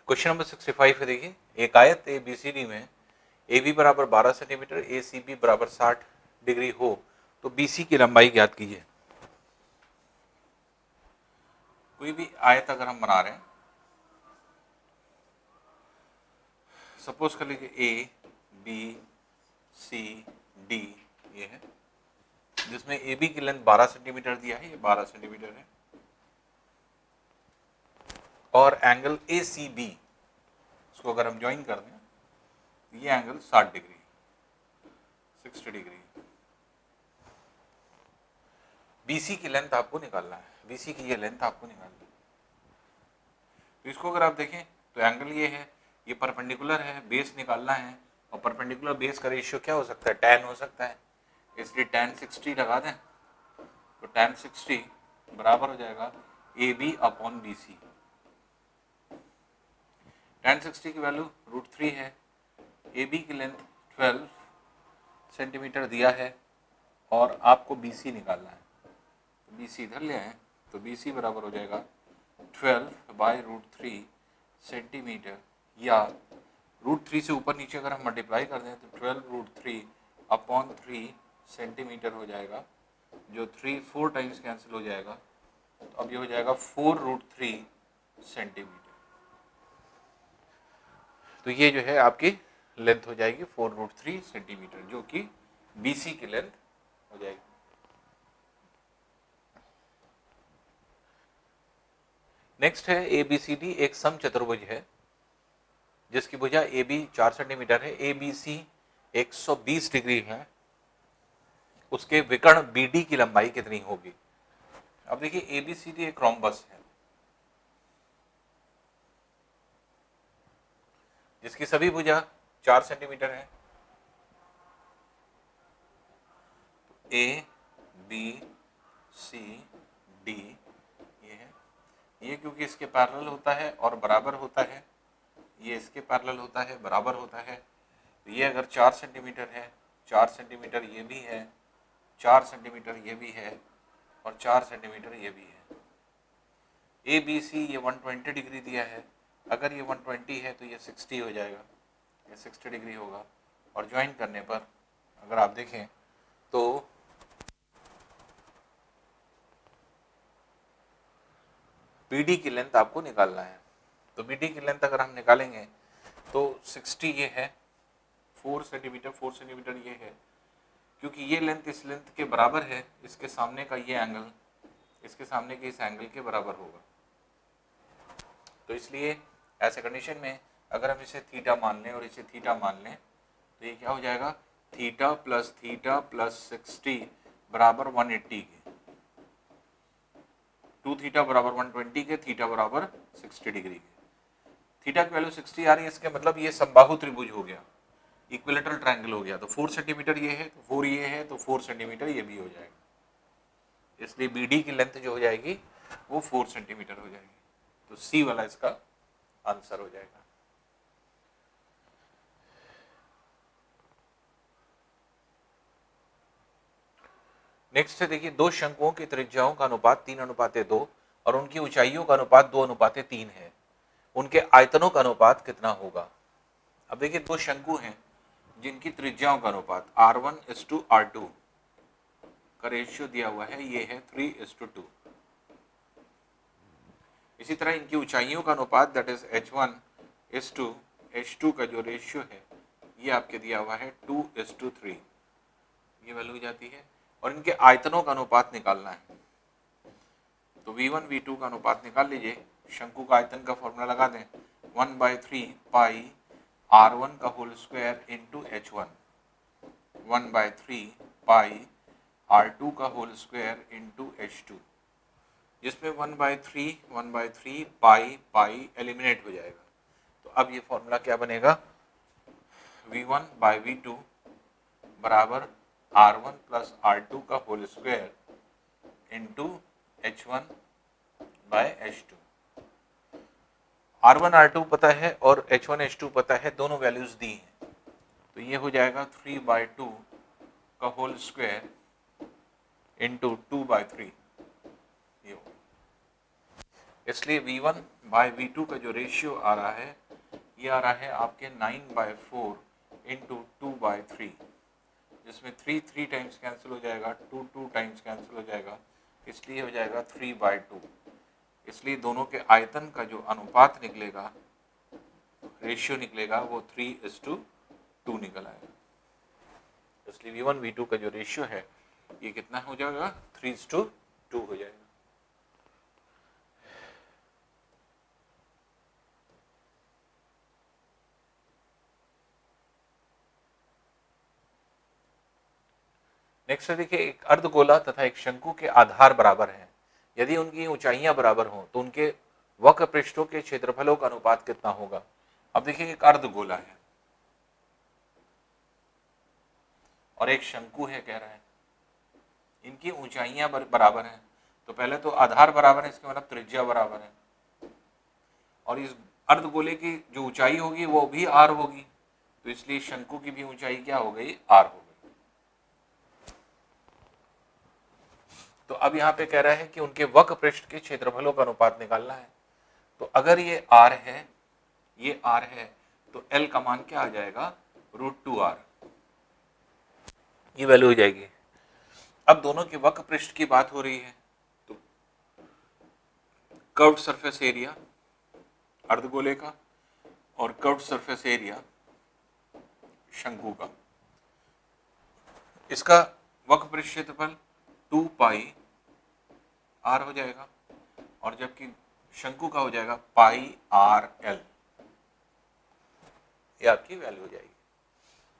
Question number 65 है। देखिए, एक आयत ए बी सी डी में ए बी बराबर 12 सेंटीमीटर, ए सी बी बराबर 60 डिग्री हो तो बी सी की लंबाई ज्ञात कीजिए। कोई भी आयत अगर हम बना रहे हैं, सपोज कर लीजिए ए बी सी डी ये है, जिसमें ए बी की लेंथ 12 सेंटीमीटर दिया है, ये 12 सेंटीमीटर है, और एंगल ए सी बी इसको अगर हम ज्वाइन कर दें तो ये एंगल 60 डिग्री 60 डिग्री। बीसी की लेंथ आपको निकालना है, बीसी की ये लेंथ आपको निकालनी है। तो इसको अगर आप देखें तो एंगल ये है, ये परपेंडिकुलर है, बेस निकालना है, और परपेंडिकुलर बेस का रेशियो क्या हो सकता है, tan हो सकता है, इसलिए tan 60 लगा दें तो tan 60 बराबर हो जाएगा A B upon B C. tan 60 की वैल्यू √3 है, ए बी की लेंथ 12 सेंटीमीटर दिया है, और आपको बी सी निकालना है। तो बी सी इधर ले आए तो बी सी बराबर हो जाएगा 12/√3 सेंटीमीटर, या √3 से ऊपर नीचे अगर हम मल्टीप्लाई कर दें तो 12√3 अपॉन 3 सेंटीमीटर हो जाएगा, जो 3 4 टाइम्स कैंसिल हो जाएगा, तो अब ये हो जाएगा 4√3 सेंटीमीटर। तो ये जो है आपकी लेंथ हो जाएगी 4√3 सेंटीमीटर, जो कि बीसी की लेंथ हो जाएगी। नेक्स्ट है ए बी सी डी एक सम चतुर्भुज है जिसकी भुजा ए बी 4 सेंटीमीटर है, ए बी सी 120 डिग्री है, उसके विकर्ण बी डी की लंबाई कितनी होगी। अब देखिए, ए बी सी डी एक रोम्बस है जिसकी सभी भुजा 4 सेंटीमीटर है। ए बी सी डी ये है, ये क्योंकि इसके पैरेलल होता है और बराबर होता है, ये इसके पैरेलल होता है बराबर होता है, तो ये अगर 4 सेंटीमीटर है, 4 सेंटीमीटर ये भी है, 4 सेंटीमीटर ये भी है, और 4 सेंटीमीटर ये भी है। ए बी सी ये 120 डिग्री दिया है, अगर ये 120 है तो ये 60 हो जाएगा, ये 60 डिग्री होगा, और ज्वाइन करने पर अगर आप देखें तो बीडी की लेंथ आपको निकालना है। तो बीडी की लेंथ अगर हम निकालेंगे तो 60 ये है, 4 सेंटीमीटर ये है, क्योंकि ये लेंथ इस लेंथ के बराबर है, इसके सामने का ये एंगल इसके सामने के इस एंगल के बराबर होगा। तो इसलिए ऐसे कंडीशन में अगर हम इसे थीटा मान लें और इसे थीटा मान लें तो ये क्या हो जाएगा, थीटा प्लस 60 बराबर 180 के, 2 थीटा बराबर 120 के, थीटा बराबर 60 डिग्री के। थीटा की वैल्यू 60 आ रही है, इसके मतलब ये समबाहु त्रिभुज हो गया, इक्विलेटरल ट्रायंगल हो गया। तो 4 सेंटीमीटर ये है, तो 4 ये है, तो 4 सेंटीमीटर ये भी हो जाएगा, इसलिए बी डी की लेंथ जो हो जाएगी वो 4 सेंटीमीटर हो जाएगी। तो सी वाला इसका आंसर हो जाएगा। नेक्स्ट है, देखिए, दो शंकुओं की त्रिज्याओं का अनुपात 3:2 और उनकी ऊंचाइयों का अनुपात 2:3 है, उनके आयतनों का अनुपात कितना होगा। अब देखिए, दो शंकु हैं जिनकी त्रिज्याओं का अनुपात R1:R2 का रेशियो दिया हुआ है, ये है 3:2। इसी तरह इनकी ऊंचाइयों का अनुपात दैट इज H1:H2 का जो रेशियो है ये आपके दिया हुआ है 2:3, ये वैल्यू हो जाती है। और इनके आयतनों का अनुपात निकालना है, तो V1 V2 का अनुपात निकाल लीजिए। शंकु का आयतन का फॉर्मूला लगा दें, 1/3 पाई R1 का होल स्क्वायर इंटू H1, 1/3 पाई R2 का होल स्क्वायर इंटू H2, जिसमें 1/3 पाई एलिमिनेट हो जाएगा। तो अब ये फॉर्मूला क्या बनेगा, V1/V2 बराबर R1 प्लस R2 का whole square into H1/H2। R1 R2 पता है और H1 H2 पता है, दोनों वैल्यूज दी हैं, तो ये हो जाएगा 3/2 का होल स्क्वायर इंटू 2/3, इसलिए V1 बाय V2 का जो रेशियो आ रहा है ये आ रहा है आपके 9/4 इंटू 2/3, जिसमें 3 टाइम्स कैंसिल हो जाएगा, 2 टाइम्स कैंसिल हो जाएगा, इसलिए हो जाएगा 3/2। इसलिए दोनों के आयतन का जो अनुपात निकलेगा, रेशियो निकलेगा, वो 3:2 निकल आएगा। इसलिए V1 V2 का जो रेशियो है ये कितना हो जाएगा, 3:2 हो जाएगा। नेक्स्ट देखिए, एक अर्धगोला तथा एक शंकु के आधार बराबर हैं। यदि उनकी ऊंचाइयां बराबर हों तो उनके वक्र पृष्ठों के क्षेत्रफलों का अनुपात कितना होगा। अब देखिए, एक अर्धगोला है और एक शंकु है, कह रहा है इनकी ऊंचाइयां बराबर हैं, तो पहले तो आधार बराबर है, इसका मतलब त्रिज्या बराबर है, और इस अर्धगोले की जो ऊंचाई होगी वो भी r होगी, तो इसलिए शंकु की भी ऊंचाई क्या हो गई, r हो गई। तो अब यहाँ पे कह रहा है कि उनके वक्र पृष्ठ के क्षेत्रफलों का अनुपात निकालना है। तो अगर ये r है, ये r है, तो l का मान क्या आ जाएगा, √2r, ये वैल्यू हो जाएगी। अब दोनों के वक्र पृष्ठ की बात हो रही है, तो कर्व्ड सरफेस एरिया अर्धगोले का और कर्व्ड सरफेस एरिया शंकु का, इसका वक्र पृष्ठ क्षेत्रफल 2πr हो जाएगा, और जबकि शंकु का हो जाएगा πrl, ये आपकी वैल्यू हो जाएगी।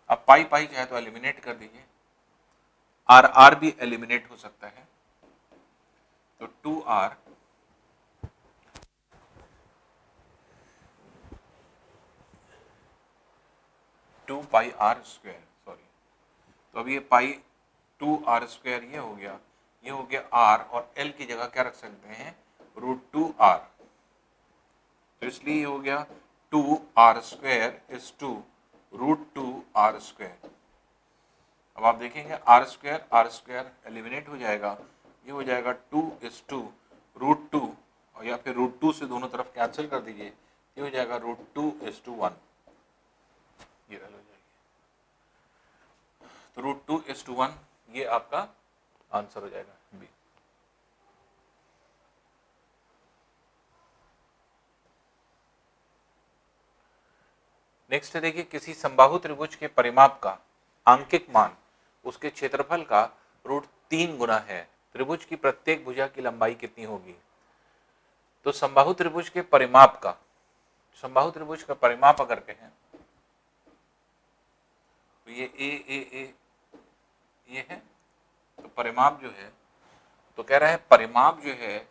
अब पाई चाहे तो एलिमिनेट कर दीजिए, r भी एलिमिनेट हो सकता है, तो 2r 2πr स्क्वायर, सॉरी, तो अब ये π2r² ये हो गया, ये हो गया r, और l की जगह क्या रख सकते हैं, √2r, तो इसलिए ये हो गया 2r² इज टू √2r²। अब आप देखेंगे r² एलिमिनेट हो जाएगा, ये हो जाएगा 2:√2, और या फिर √2 से दोनों तरफ कैंसिल कर दीजिए, ये हो जाएगा √2:1, ये वैल्यू हो जाएगी। तो √2:1 ये आपका आंसर हो जाएगा बी। नेक्स्ट देखिए, किसी समबाहु त्रिभुज के परिमाप का आंकिक मान उसके क्षेत्रफल का √3 गुना है, त्रिभुज की प्रत्येक भुजा की लंबाई कितनी होगी। तो समबाहु त्रिभुज के परिमाप का, समबाहु त्रिभुज का परिमाप अगर कहें तो ये ए ये है, तो परिमाप जो है, तो कह रहा है परिमाप जो है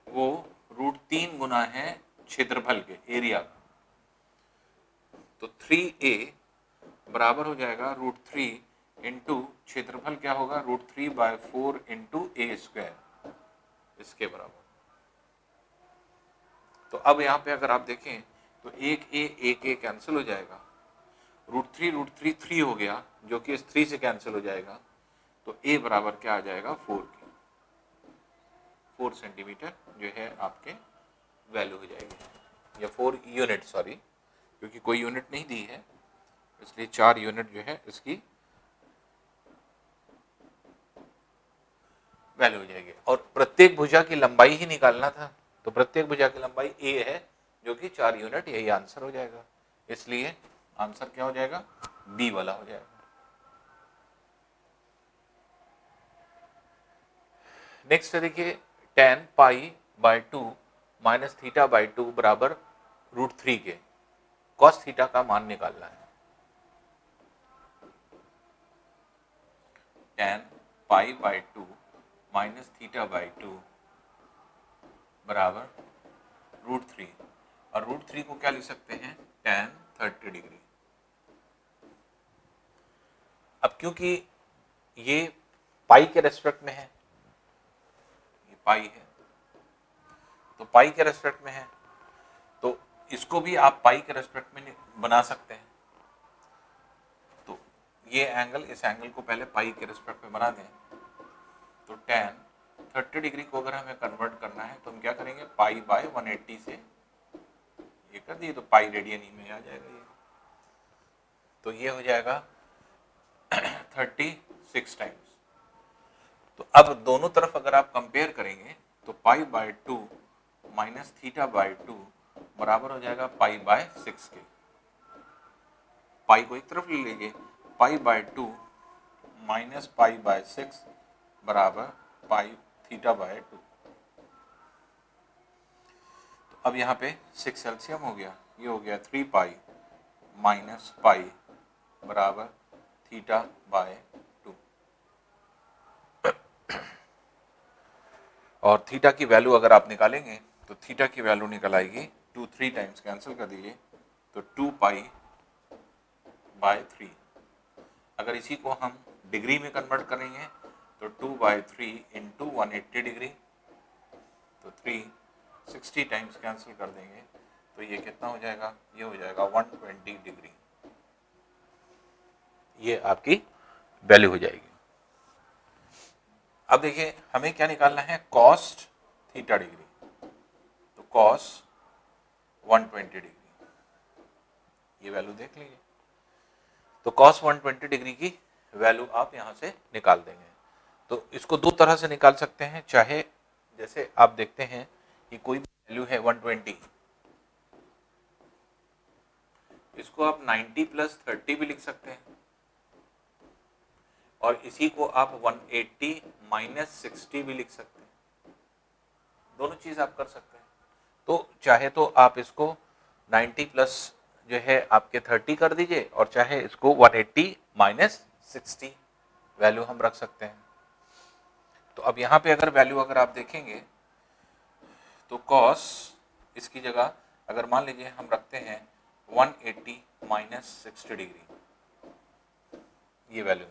वो √3 गुना है क्षेत्रफल के, एरिया का, तो 3a बराबर हो जाएगा √3 इंटू क्षेत्रफल क्या होगा, √3/4 इंटू a², इसके बराबर। तो अब यहाँ पे अगर आप देखें तो एक a कैंसिल हो जाएगा, √3 3 हो गया, जो कि इस 3 से कैंसिल हो जाएगा, तो a बराबर क्या आ जाएगा, 4 सेंटीमीटर जो है आपके वैल्यू हो जाएगी, या 4 यूनिट, सॉरी, क्योंकि कोई यूनिट नहीं दी है इसलिए 4 यूनिट जो है इसकी वैल्यू हो जाएगी। और प्रत्येक भुजा की लंबाई ही निकालना था, तो प्रत्येक भुजा की लंबाई a है जो कि 4 यूनिट, यही आंसर हो जाएगा, इसलिए आंसर क्या हो जाएगा, बी वाला हो जाएगा। नेक्स्ट देखिए, tan π/2 माइनस θ/2 बराबर √3 के cos थीटा का मान निकालना है। tan π/2 माइनस θ/2 बराबर √3, और √3 को क्या लिख सकते हैं, tan 30 डिग्री। अब क्योंकि ये पाई के रेस्पेक्ट में है, ये पाई है, तो पाई के रेस्पेक्ट में है, तो इसको भी आप पाई के रेस्पेक्ट में बना सकते हैं। तो ये एंगल, इस एंगल को पहले पाई के रेस्पेक्ट में बना दें, तो tan 30 डिग्री को अगर हमें कन्वर्ट करना है तो हम क्या करेंगे, π/180 से कर दिए तो पाई रेडियन ही में आ जाएगा ये। तो ये हो जाएगा 36 टाइम्स। तो अब दोनों तरफ अगर आप कंपेयर करेंगे तो pi by 2 minus theta by 2 बराबर हो जाएगा पाई बाय 6 के। पाई को एक तरफ ले लीजिए, pi by 2 minus pi by 6 बराबर पाई थीटा बाय 2। तो अब यहाँ पे 6 एलसीएम हो गया, ये हो गया 3 पाई माइनस पाई बराबर थीटा बाय 2। और थीटा की वैल्यू अगर आप निकालेंगे तो थीटा की वैल्यू निकल आएगी 2 3 टाइम्स कैंसिल कर दीजिए तो 2 पाई बाय 3। अगर इसी को हम डिग्री में कन्वर्ट करेंगे तो 2 बाय 3 इंटू 180 डिग्री, तो 360 टाइम्स कैंसिल कर देंगे तो ये कितना हो जाएगा, ये हो जाएगा 120 डिग्री। ये आपकी वैल्यू हो जाएगी। अब देखिए हमें क्या निकालना है, कॉस्ट थीटा डिग्री। तो कॉस 120 डिग्री, ये वैल्यू देख लीजिए। तो कॉस 120 डिग्री की वैल्यू आप यहां से निकाल देंगे। तो इसको दो तरह से निकाल सकते हैं, चाहे जैसे आप देखते हैं कि कोई वैल्यू है 120, इसको आप 90 प्लस 30 भी लिख सकते हैं और इसी को आप 180 माइनस 60 भी लिख सकते हैं। दोनों चीज आप कर सकते हैं। तो चाहे तो आप इसको 90 प्लस जो है आपके 30 कर दीजिए और चाहे इसको 180 माइनस 60 वैल्यू हम रख सकते हैं। तो अब यहाँ पे अगर वैल्यू अगर आप देखेंगे तो कॉस इसकी जगह अगर मान लीजिए हम रखते हैं 180 माइनस 60 डिग्री, ये वैल्यू।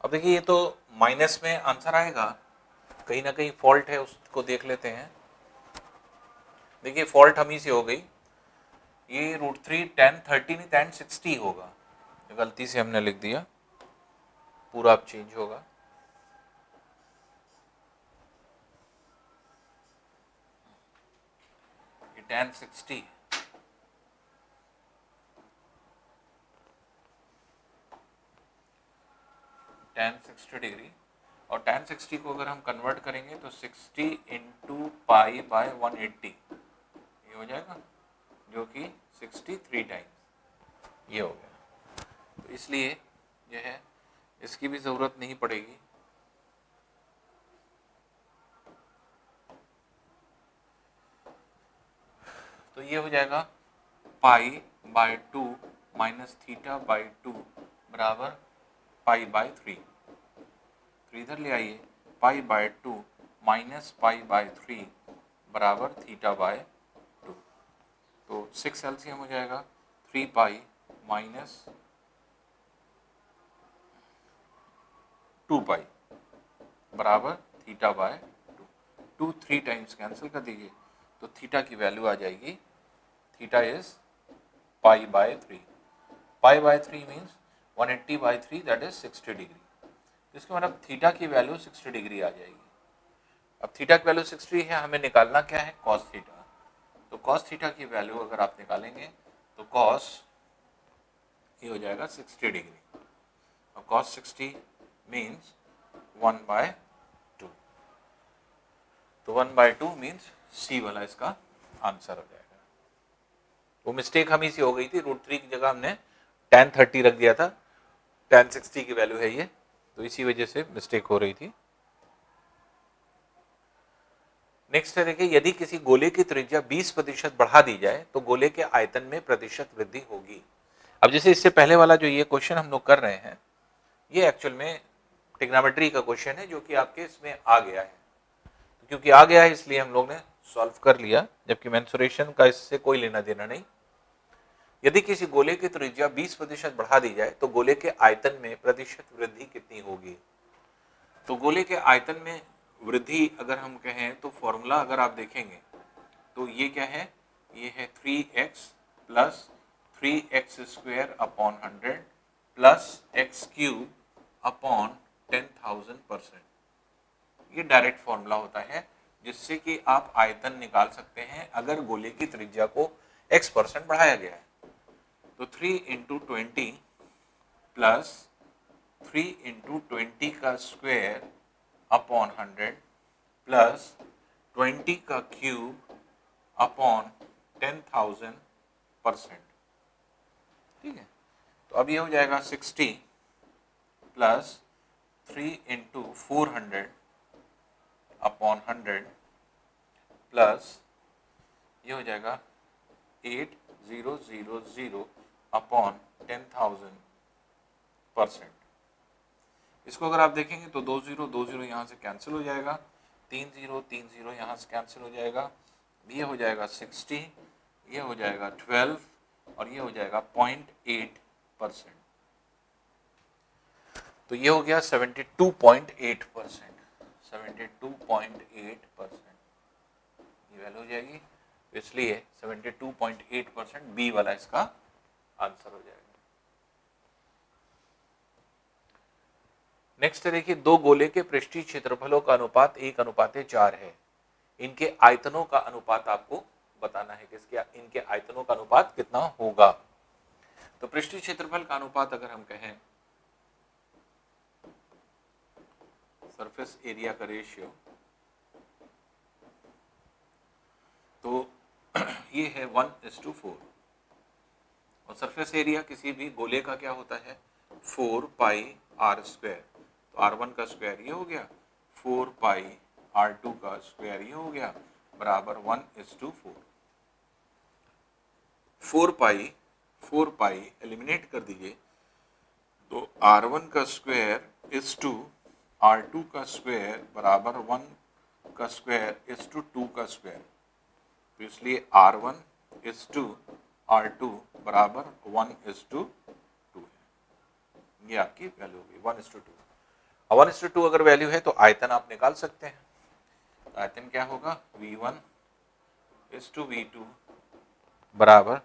अब देखिए ये तो माइनस में आंसर आएगा, कहीं ना कहीं फॉल्ट है, उसको देख लेते हैं। देखिए फॉल्ट हम ही से हो गई, ये √3 tan 30 नहीं tan 60 होगा, गलती से हमने लिख दिया, पूरा अब चेंज होगा। ये tan 60 tan 60 डिग्री, और tan 60 को अगर हम कन्वर्ट करेंगे तो 60 इंटू पाई बाय 180 ये हो जाएगा, जो कि 63 टाइम्स ये हो गया। तो इसलिए जो है इसकी भी ज़रूरत नहीं पड़ेगी। तो ये हो जाएगा pi by 2 minus theta by 2 बराबर पाई बाय 3। तो इधर ले आइए, pi by 2 minus pi by 3 बराबर थीटा बाय 2। तो 6 एलसीएम हो जाएगा 3 पाई माइनस 2 पाई बराबर थीटा बाय 2। 2 3 टाइम्स कैंसिल कर दीजिए तो थीटा की वैल्यू आ जाएगी, theta is pi by 3। Pi by 3 means 180 by 3 that is 60 degree. इसके मतलब थीटा की वैल्यू 60 डिग्री आ जाएगी। अब थीटा की वैल्यू 60 है, हमें निकालना क्या है, कॉस थीटा। तो कॉस थीटा की वैल्यू अगर आप निकालेंगे तो कॉस ये हो जाएगा 60 डिग्री, और कॉस 60 मीन्स 1/2। तो 1/2 मीन्स सी वाला इसका आंसर हो जाएगा। वो मिस्टेक हम ही से हो गई थी, √3 की जगह हमने tan 30 रख दिया था, tan 60 की वैल्यू है ये, तो इसी वजह से मिस्टेक हो रही थी। नेक्स्ट है देखिए, यदि किसी गोले की त्रिज्या 20% बढ़ा दी जाए तो गोले के आयतन में प्रतिशत वृद्धि होगी। अब जैसे इससे पहले वाला जो ये क्वेश्चन हम लोग कर रहे हैं, ये एक्चुअल में ट्रिग्नोमेट्री का क्वेश्चन है जो कि आपके इसमें आ गया है। तो क्योंकि आ गया है इसलिए हम लोग ने सॉल्व कर लिया, जबकि मेंसुरेशन का इससे कोई लेना देना नहीं। यदि किसी गोले की त्रिज्या 20% बढ़ा दी जाए तो गोले के आयतन में प्रतिशत वृद्धि कितनी होगी। तो गोले के आयतन में वृद्धि अगर हम कहें तो फॉर्मूला अगर आप देखेंगे तो ये क्या है, ये है 3x plus 3x² upon 100 plus x³ upon 10,000%। ये डायरेक्ट फॉर्मूला होता है जिससे कि आप आयतन निकाल सकते हैं अगर गोले की त्रिज्या को x% बढ़ाया गया है। तो 3 इंटू 20 प्लस 3 इंटू 20 का स्क्वायर अपॉन 100 प्लस 20 का क्यूब अपॉन 10,000%। ठीक है, तो अब ये हो जाएगा 60 प्लस 3 इंटू 400 अपॉन 100 प्लस ये हो जाएगा 8000 अपॉन 10,000%। इसको अगर आप देखेंगे तो 2 यहाँ से कैंसिल हो जाएगा, 3 0 यहाँ से कैंसिल हो जाएगा, ये हो जाएगा 60, ये हो जाएगा 12 और ये हो जाएगा 0.8%। तो ये हो गया 72.8%, 72.8% ये वैल्यू हो जाएगी। इसलिए 72.8% बी वाला इसका आंसर हो जाएगा। नेक्स्ट देखिए, दो गोले के पृष्ठीय क्षेत्रफलों का अनुपात 1:4 है। इनके आयतनों का अनुपात आपको बताना है, किसके इनके आयतनों का अनुपात कितना होगा। तो पृष्ठीय क्षेत्रफल का अनुपात अगर हम कहें, सरफेस एरिया का रेशियो, तो ये है 1:4 और सरफेस एरिया किसी भी गोले का क्या होता है 4πr²। तो r1 का स्क्वायर ये हो गया, 4πr2 का स्क्वायर ये हो गया, बराबर 1:4। 4π एलिमिनेट कर दीजिए, तो r1 का स्क्वायर इज टू r2 का स्क्वायर बराबर 1 का स्क्वायर इज टू 2 का स्क्वायर। तो इसलिए r1 इज टू r2 बराबर 1:2 है। ये आपकी वैल्यू होगी 1:2। 1:2 अगर वैल्यू है तो आयतन आप निकाल सकते हैं। आयतन क्या होगा, v1 इज टू v2 बराबर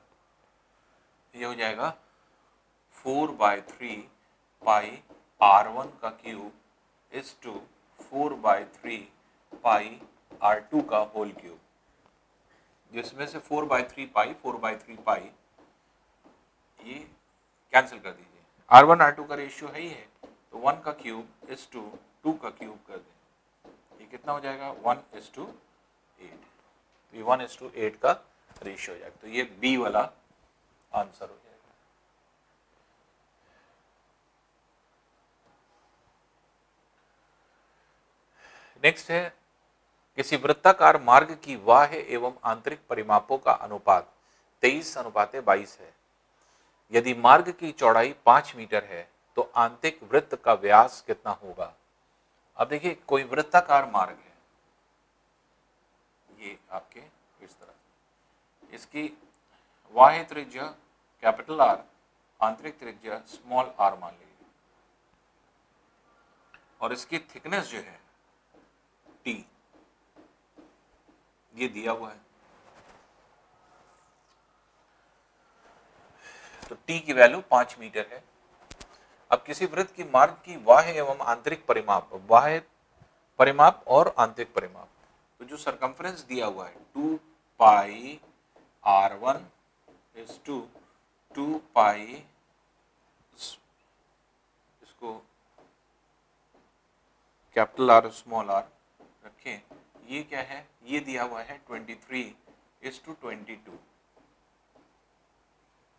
ये हो जाएगा 4/3 पाई r1 का cube is to 4/3 pi r2 का होल क्यूब, जिसमें से 4/3 पाई 4/3 पाई ये कैंसिल कर दीजिए। r1 r2 का रेशियो है ही है, तो 1 का क्यूब इज टू 2 का क्यूब कर दें, ये कितना हो जाएगा 1:8। तो ये 1:8 का रेशियो हो जाएगा। तो ये बी वाला आंसर हो जाएगा। नेक्स्ट है, किसी वृत्ताकार मार्ग की बाह्य एवं आंतरिक परिमापों का अनुपात 23:22 है। यदि मार्ग की चौड़ाई 5 मीटर है तो आंतरिक वृत्त का व्यास कितना होगा। अब देखिए, कोई वृत्ताकार मार्ग है, ये आपके इस तरह, इसकी बाह्य त्रिज्या कैपिटल R, आंतरिक त्रिज्या स्मॉल r मान लीजिए, और इसकी थिकनेस जो है t, ये दिया हुआ है। तो t की वैल्यू 5 मीटर है। अब किसी वृत्त की मार्ग की बाह्य एवं आंतरिक परिमाप, बाह्य परिमाप और आंतरिक परिमाप, तो जो सरकमफ्रेंस दिया हुआ है 2πr1 इज टू 2π, इसको कैपिटल R स्मॉल r रखें, ये क्या है, ये दिया हुआ है 23:22,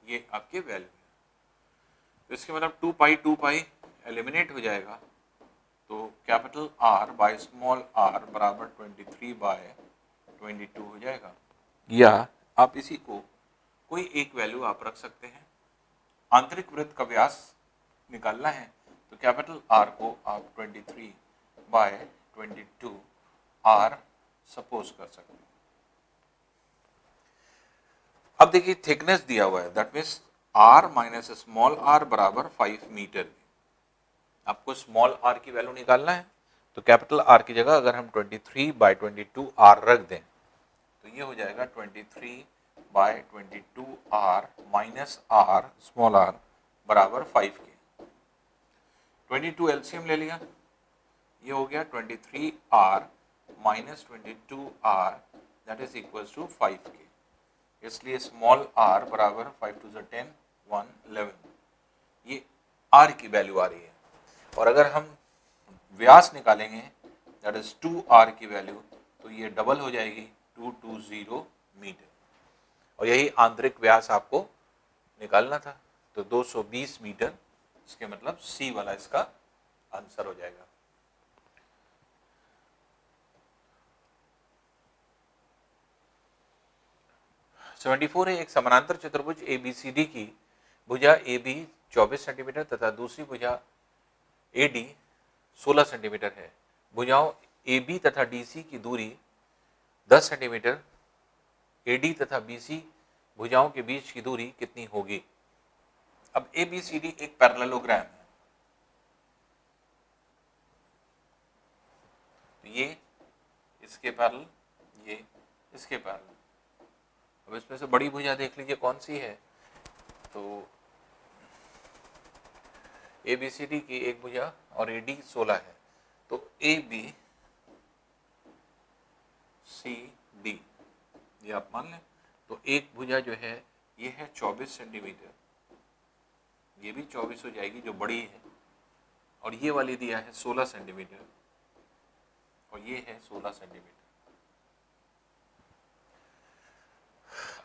ये आपके वैल्यू है। तो इसके मतलब 2π एलिमिनेट हो जाएगा, तो capital R by small r बराबर 23/22 हो जाएगा। या आप इसी को कोई एक वैल्यू आप रख सकते हैं। आंतरिक वृत्त का व्यास निकालना है तो कैपिटल R को आप 23/22 R सपोज कर सकते हैं। अब देखिए, थिकनेस दिया हुआ है, that means R minus small r बराबर 5 मीटर। आपको स्मॉल r की वैल्यू निकालना है, तो कैपिटल R की जगह अगर हम 23/22 R रख दें तो ये हो जाएगा 23/22 R minus R small r बराबर 5 के। 22 एलसीएम ले लिया, ये हो गया 23R minus 22R that is equal to 5K। इसलिए स्मॉल r बराबर 5 टू 10 1 11, ये r की वैल्यू आ रही है। और अगर हम व्यास निकालेंगे दैट इज 2r की वैल्यू, तो ये डबल हो जाएगी 220 मीटर, और यही आंतरिक व्यास आपको निकालना था। तो 220 मीटर, इसके मतलब सी वाला इसका आंसर हो जाएगा। सेवेंटी फोर है, एक समानांतर चतुर्भुज ABCD की भुजा AB 24 सेंटीमीटर तथा दूसरी भुजा AD 16 सेंटीमीटर है। भुजाओं AB तथा DC की दूरी 10 सेंटीमीटर, AD तथा BC भुजाओं के बीच की दूरी कितनी होगी? अब ABCD एक पैरेललोग्राम है, तो ये इसके पैरेलल, ये इसके पैरेलल। अब इसमें से बड़ी भुजा देख लीजिए कौन सी है, तो ABCD की एक भुजा और AD 16 है, तो ABCD ये आप मान लें। तो एक भुजा जो है ये है 24 सेंटीमीटर, ये भी 24 हो जाएगी जो बड़ी है, और ये वाली दिया है 16 सेंटीमीटर, और ये है 16 सेंटीमीटर।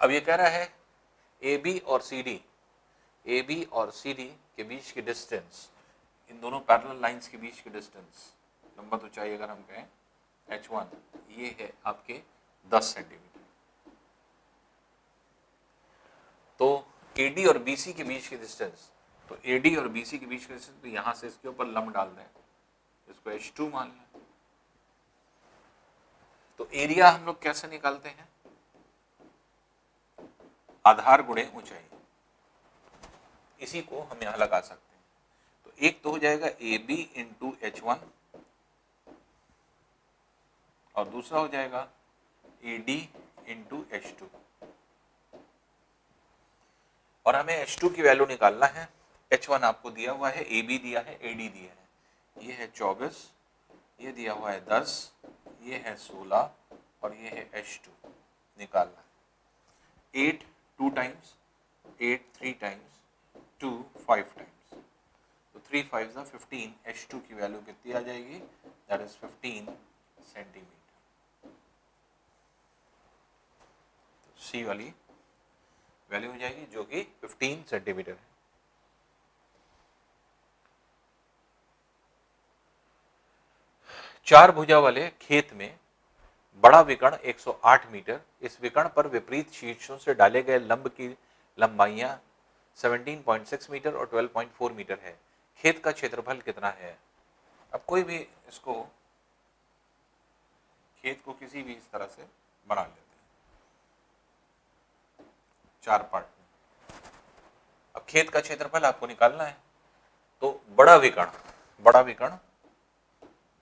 अब ये कह रहा है AB और CD के बीच की डिस्टेंस, इन दोनों पैरेलल लाइंस के बीच की डिस्टेंस, लंबा ऊंचाई अगर हम कहें H1, ये है आपके 10 सेंटीमीटर। तो AD और BC के बीच की डिस्टेंस, तो AD और BC के बीच की डिस्टेंस, तो यहां से इसके ऊपर लंब डाल दें, इसको H2 मान लें। तो एरिया हम लोग कैसे निकालते हैं? आधार गुणे ऊंचाई, इसी को हम यहां लगा सकते हैं। तो एक तो हो जाएगा AB इंटू H1, और दूसरा हो जाएगा AD इंटू H2, और हमें H2 की वैल्यू निकालना है। H1 आपको दिया हुआ है, AB दिया है, AD दिया है, ये है 24, ये दिया हुआ है 10, ये है 16, और ये है H2 निकालना है। 8 2 टाइम्स, 8 3 टाइम्स, 2 5 टाइम्स, तो 3 5 15, H2 की वैल्यू कितनी आ जाएगी? That is 15 centimetre. तो सी वाली वैल्यू हो जाएगी जो कि 15 सेंटीमीटर है। चार भुजा वाले खेत में बड़ा विकर्ण 108 मीटर, इस विकर्ण पर विपरीत शीर्षों से डाले गए लंब की लंबाइयां 17.6 मीटर और 12.4 मीटर है। खेत का क्षेत्रफल कितना है? अब कोई भी इसको, खेत को किसी भी इस तरह से बना लेते हैं चार पार्ट में। अब खेत का क्षेत्रफल आपको निकालना है, तो बड़ा विकर्ण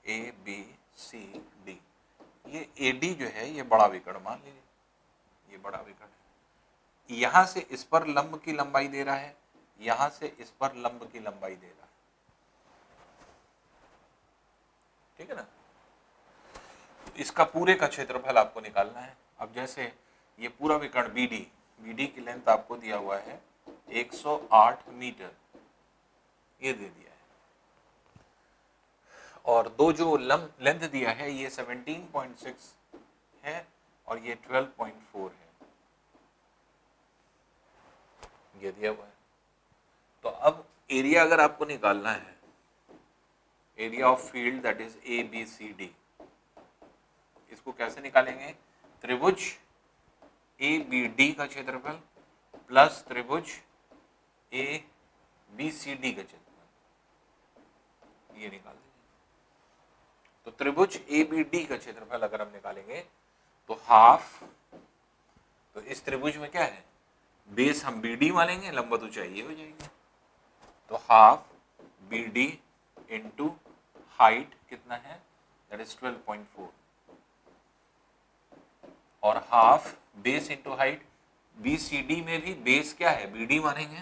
ABCD, ये AD जो है ये बड़ा विकर्ण मान लीजिए, ये बड़ा विकर्ण है। यहां से इस पर लंब की लंबाई दे रहा है, यहां से इस पर लंब की लंबाई दे रहा है, ठीक है ना। इसका पूरे का क्षेत्रफल आपको निकालना है। अब जैसे ये पूरा विकर्ण BD की लेंथ आपको दिया हुआ है 108 मीटर, ये दे दिया है, और दो जो लेंथ दिया है ये 17.6 है और ये 12.4 है, ये दिया हुआ है। तो अब एरिया अगर आपको निकालना है, area of field that is ABCD, इसको कैसे निकालेंगे? त्रिभुज ABD का क्षेत्रफल प्लस त्रिभुज ABCD का क्षेत्रफल, ये निकाल देंगे। तो त्रिभुज ABD का क्षेत्रफल अगर हम निकालेंगे तो हाफ, तो इस त्रिभुज में क्या है, बेस हम BD मानेंगे, लंबवत ऊंचाई ये हो जाएगी, तो हाफ BD इंटू हाइट कितना है, दैट इज 12.4, और half base into height, BCD में भी बेस क्या है, BD मानेंगे,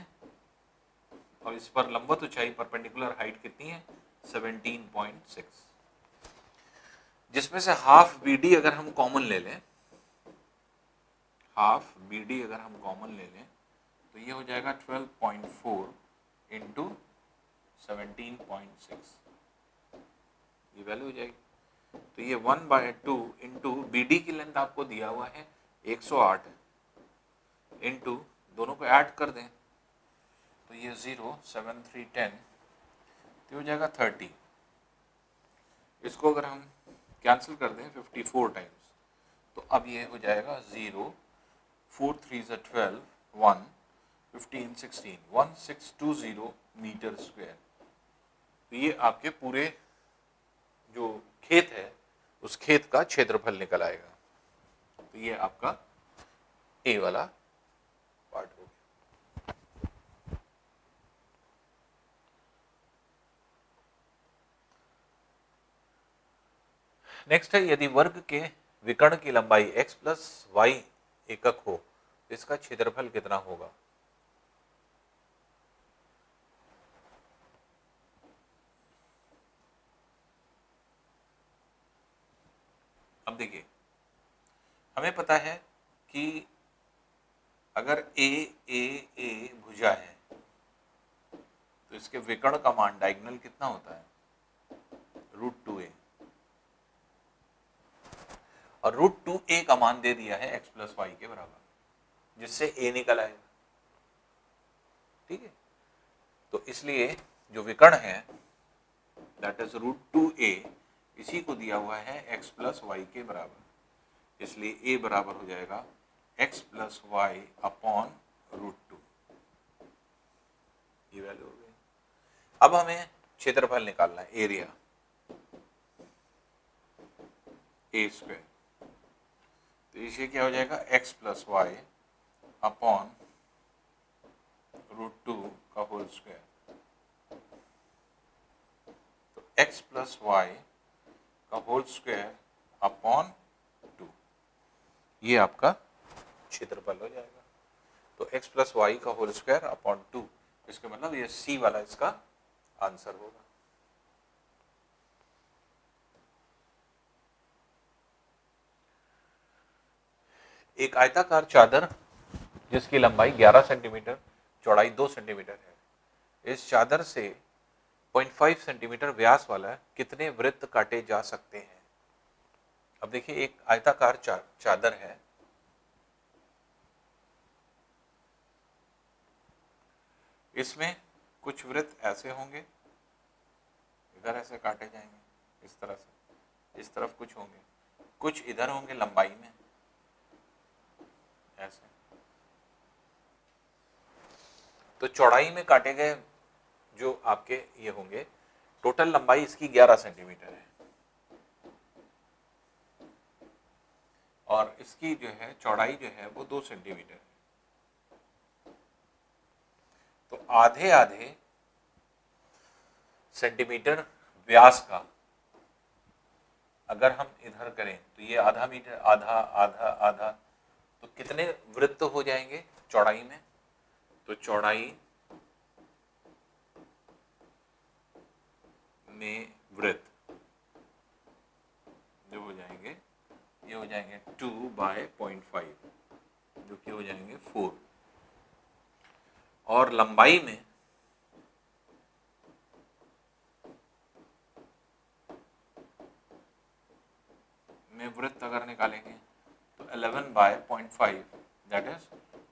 और इस पर लंबवत ऊंचाई परपेंडिकुलर हाइट कितनी है 17.6, जिसमें से हाफ BD अगर हम कॉमन ले लें, हाफ BD अगर हम कॉमन ले लें तो ये हो जाएगा 12.4 इंटू 17.6, ये वैल्यू हो जाएगी। तो ये 1/2 इंटू BD की लेंथ आपको दिया हुआ है 108 इंटू दोनों को ऐड कर दें तो ये 0 7 3 10 तो हो जाएगा 30। इसको अगर हम कैंसिल कर दें 54 टाइम्स तो अब ये हो जाएगा 0 4 3 12 1 15 16 1620 मीटर स्क्वायर। तो ये आपके पूरे जो खेत है उस खेत का क्षेत्रफल निकल आएगा। तो ये आपका ए वाला पार्ट हो गया। नेक्स्ट है, यदि वर्ग के विकर्ण की लंबाई x प्लस वाई एकक हो तो इसका क्षेत्रफल कितना होगा। अब देखिए, हमें पता है कि अगर ए भुजा है तो इसके विकर्ण का मान डायगोनल कितना होता है √2a, और √2a का मान दे दिया है x प्लस वाई के बराबर, जिससे a निकल आएगा। ठीक है, तो इसलिए जो विकर्ण है दैट इज √2a, इसी को दिया हुआ है x प्लस वाई के बराबर, इसलिए a बराबर हो जाएगा x प्लस वाई अपॉन √2, ये वैल्यू हो गई। अब हमें क्षेत्रफल निकालना है, एरिया a स्क्वायर, तो इसे क्या हो जाएगा x प्लस वाई अपॉन √2 का होल स्क्वायर, तो x प्लस वाई का होल स्क्वायर अपॉन 2, ये आपका क्षेत्रफल हो जाएगा। तो x प्लस वाई का होल स्क्वायर अपॉन 2, इसका मतलब ये सी वाला इसका आंसर होगा। एक आयताकार चादर जिसकी लंबाई 11 सेंटीमीटर, चौड़ाई 2 सेंटीमीटर है, इस चादर से 0.5 सेंटीमीटर व्यास वाला कितने वृत्त काटे जा सकते हैं। अब देखिए, एक आयताकार चादर है, इसमें कुछ वृत्त ऐसे होंगे, इधर ऐसे काटे जाएंगे इस तरह से, इस तरफ कुछ होंगे, कुछ इधर होंगे लंबाई में ऐसे। तो चौड़ाई में काटे गए जो आपके ये होंगे, टोटल लंबाई इसकी 11 सेंटीमीटर है और इसकी जो है चौड़ाई जो है वो 2 सेंटीमीटर है। तो आधे आधे सेंटीमीटर व्यास का अगर हम इधर करें तो ये आधा मीटर, आधा आधा आधा, तो कितने वृत्त हो जाएंगे चौड़ाई में। तो चौड़ाई में वृत्त जो हो जाएंगे, ये हो जाएंगे 2/0.5, जो कि हो जाएंगे 4, और लंबाई में वृत्त अगर निकालेंगे तो 11/0.5 दैट इज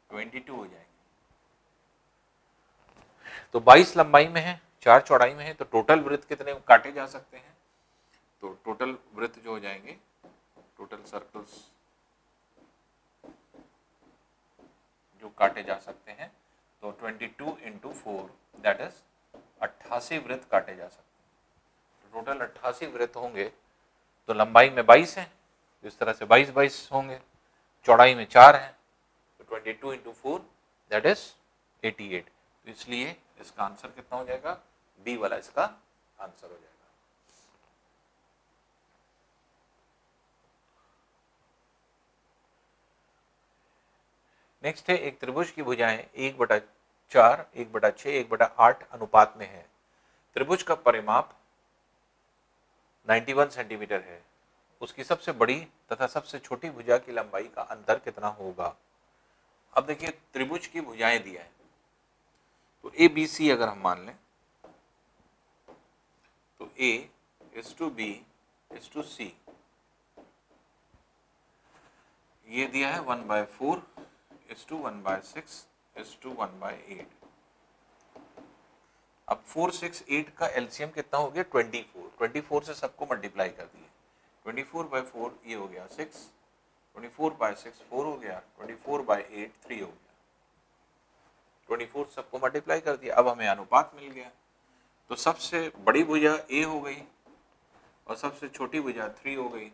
22 हो जाएंगे। तो 22 लंबाई में है, 4 चौड़ाई में है, तो टोटल वृत्त कितने काटे जा सकते हैं। तो टोटल वृत्त जो हो जाएंगे, टोटल सर्कल्स जो काटे जा सकते हैं, तो 22 इंटू 4 दैट इज 88 वृत्त काटे जा सकते हैं। तो टोटल 88 वृत्त होंगे। तो लंबाई में 22 है, इस तरह से 22 होंगे, चौड़ाई में 4 है, तो 22 इंटू 4 दैट इज 88। तो इसलिए इसका आंसर कितना हो जाएगा, बी वाला इसका आंसर हो जाएगा। नेक्स्ट है, एक त्रिभुज की भुजाएं 1/4 4 1/6 1/8 अनुपात में है। त्रिभुज का परिमाप 91 सेंटीमीटर है। उसकी सबसे बड़ी तथा सबसे छोटी भुजा की लंबाई का अंतर कितना होगा। अब देखिए त्रिभुज की भुजाएं दिया है, तो ए बी सी अगर हम मान लें तो A is to B is to C, ये दिया है 1/4 is to 1/6 is to 1/8। अब 4 6 8 का एलसीएम कितना हो गया 24। 24 से सबको मल्टीप्लाई कर दिए, 24/4 ये हो गया 6, 24/6 4 हो गया, 24/8 3 हो गया। 24 सबको मल्टीप्लाई कर दिया, अब हमें अनुपात मिल गया। तो सबसे बड़ी भुजा A हो गई और सबसे छोटी भुजा 3 हो गई।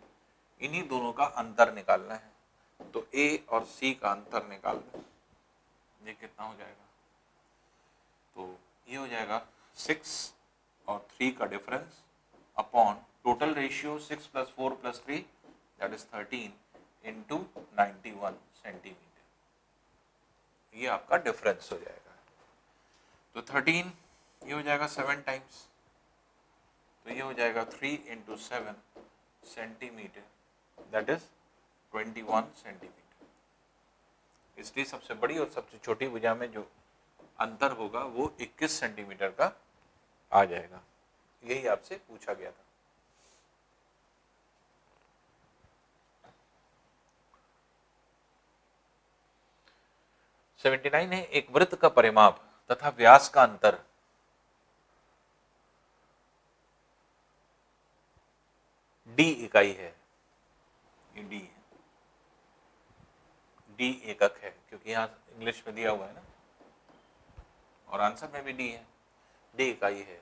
इन्हीं दोनों का अंतर निकालना है, तो A और C का अंतर निकाल दें। ये कितना हो जाएगा, तो ये हो जाएगा 6 और 3 का difference upon total ratio 6 + 4 + 3 that is 13 into 91 centimetre. ये आपका डिफरेंस हो जाएगा। तो 13 ये हो जाएगा 7 टाइम्स, तो ये हो जाएगा 3 × 7 सेंटीमीटर दैट इज 21 सेंटीमीटर। इसलिए सबसे बड़ी और सबसे छोटी भुजा में जो अंतर होगा वो 21 सेंटीमीटर का आ जाएगा। यही आपसे पूछा गया था। सेवेंटी 79 है, एक वृत्त का परिमाप तथा व्यास का अंतर d इकाई है। ये d है, d एकक है, क्योंकि यहाँ इंग्लिश में दिया हुआ है ना, और आंसर में भी d है, d इकाई है।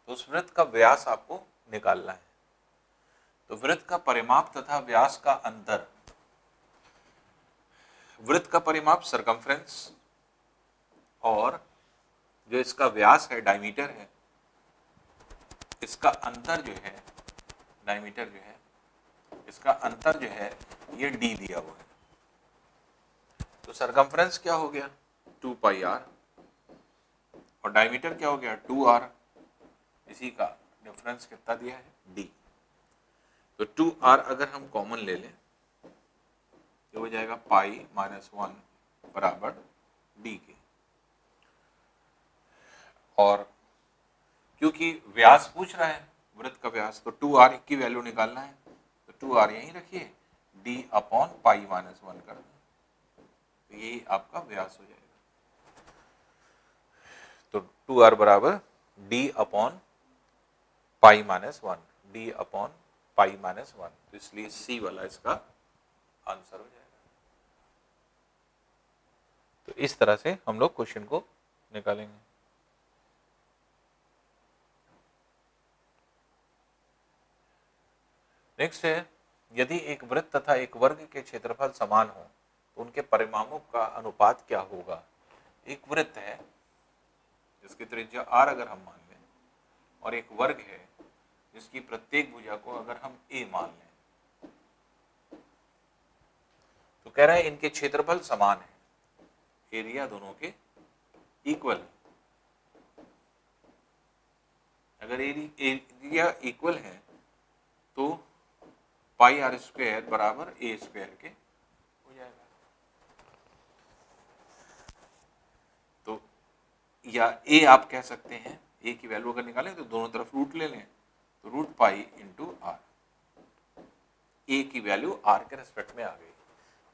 तो उस वृत्त का व्यास आपको निकालना है। तो वृत्त का परिमाप तथा व्यास का अंतर, वृत्त का परिमाप सरकमफ्रेंस और जो इसका व्यास है डायमीटर है, इसका अंतर जो है डायमीटर जो है, इसका अंतर जो है ये d दिया हुआ है। तो सरकमफ्रेंस क्या हो गया 2πr और डायमीटर क्या हो गया 2r, इसी का डिफरेंस कितना दिया है d। तो 2r अगर हम कॉमन ले लें तो हो जाएगा π-1 बराबर d के। और क्योंकि व्यास पूछ रहा है वृत्त का व्यास, तो 2r की वैल्यू निकालना है, तो 2r यहीं रखिए, d/π-1 कर दें, तो यही आपका व्यास हो जाएगा। तो 2r बराबर d/π-1, d/π-1, तो इसलिए C वाला इसका आंसर हो जाएगा। तो इस तरह से हम लोग क्वेश्चन को निकालेंगे। नेक्स्ट है, यदि एक वृत्त तथा एक वर्ग के क्षेत्रफल समान हो तो उनके परिमापों का अनुपात क्या होगा। एक वृत्त है जिसकी त्रिज्या r अगर हम मान लें, और एक वर्ग है जिसकी प्रत्येक भुजा को अगर हम a मान लें, तो कह रहा है इनके क्षेत्रफल समान है, एरिया दोनों के इक्वल है। अगर एरिया इक्वल है तो πr² बराबर a² के हो जाएगा। तो या a आप कह सकते हैं, a की वैल्यू अगर निकालें तो दोनों तरफ रूट ले लें, तो √π × r, a की वैल्यू r के रेस्पेक्ट में आ गई।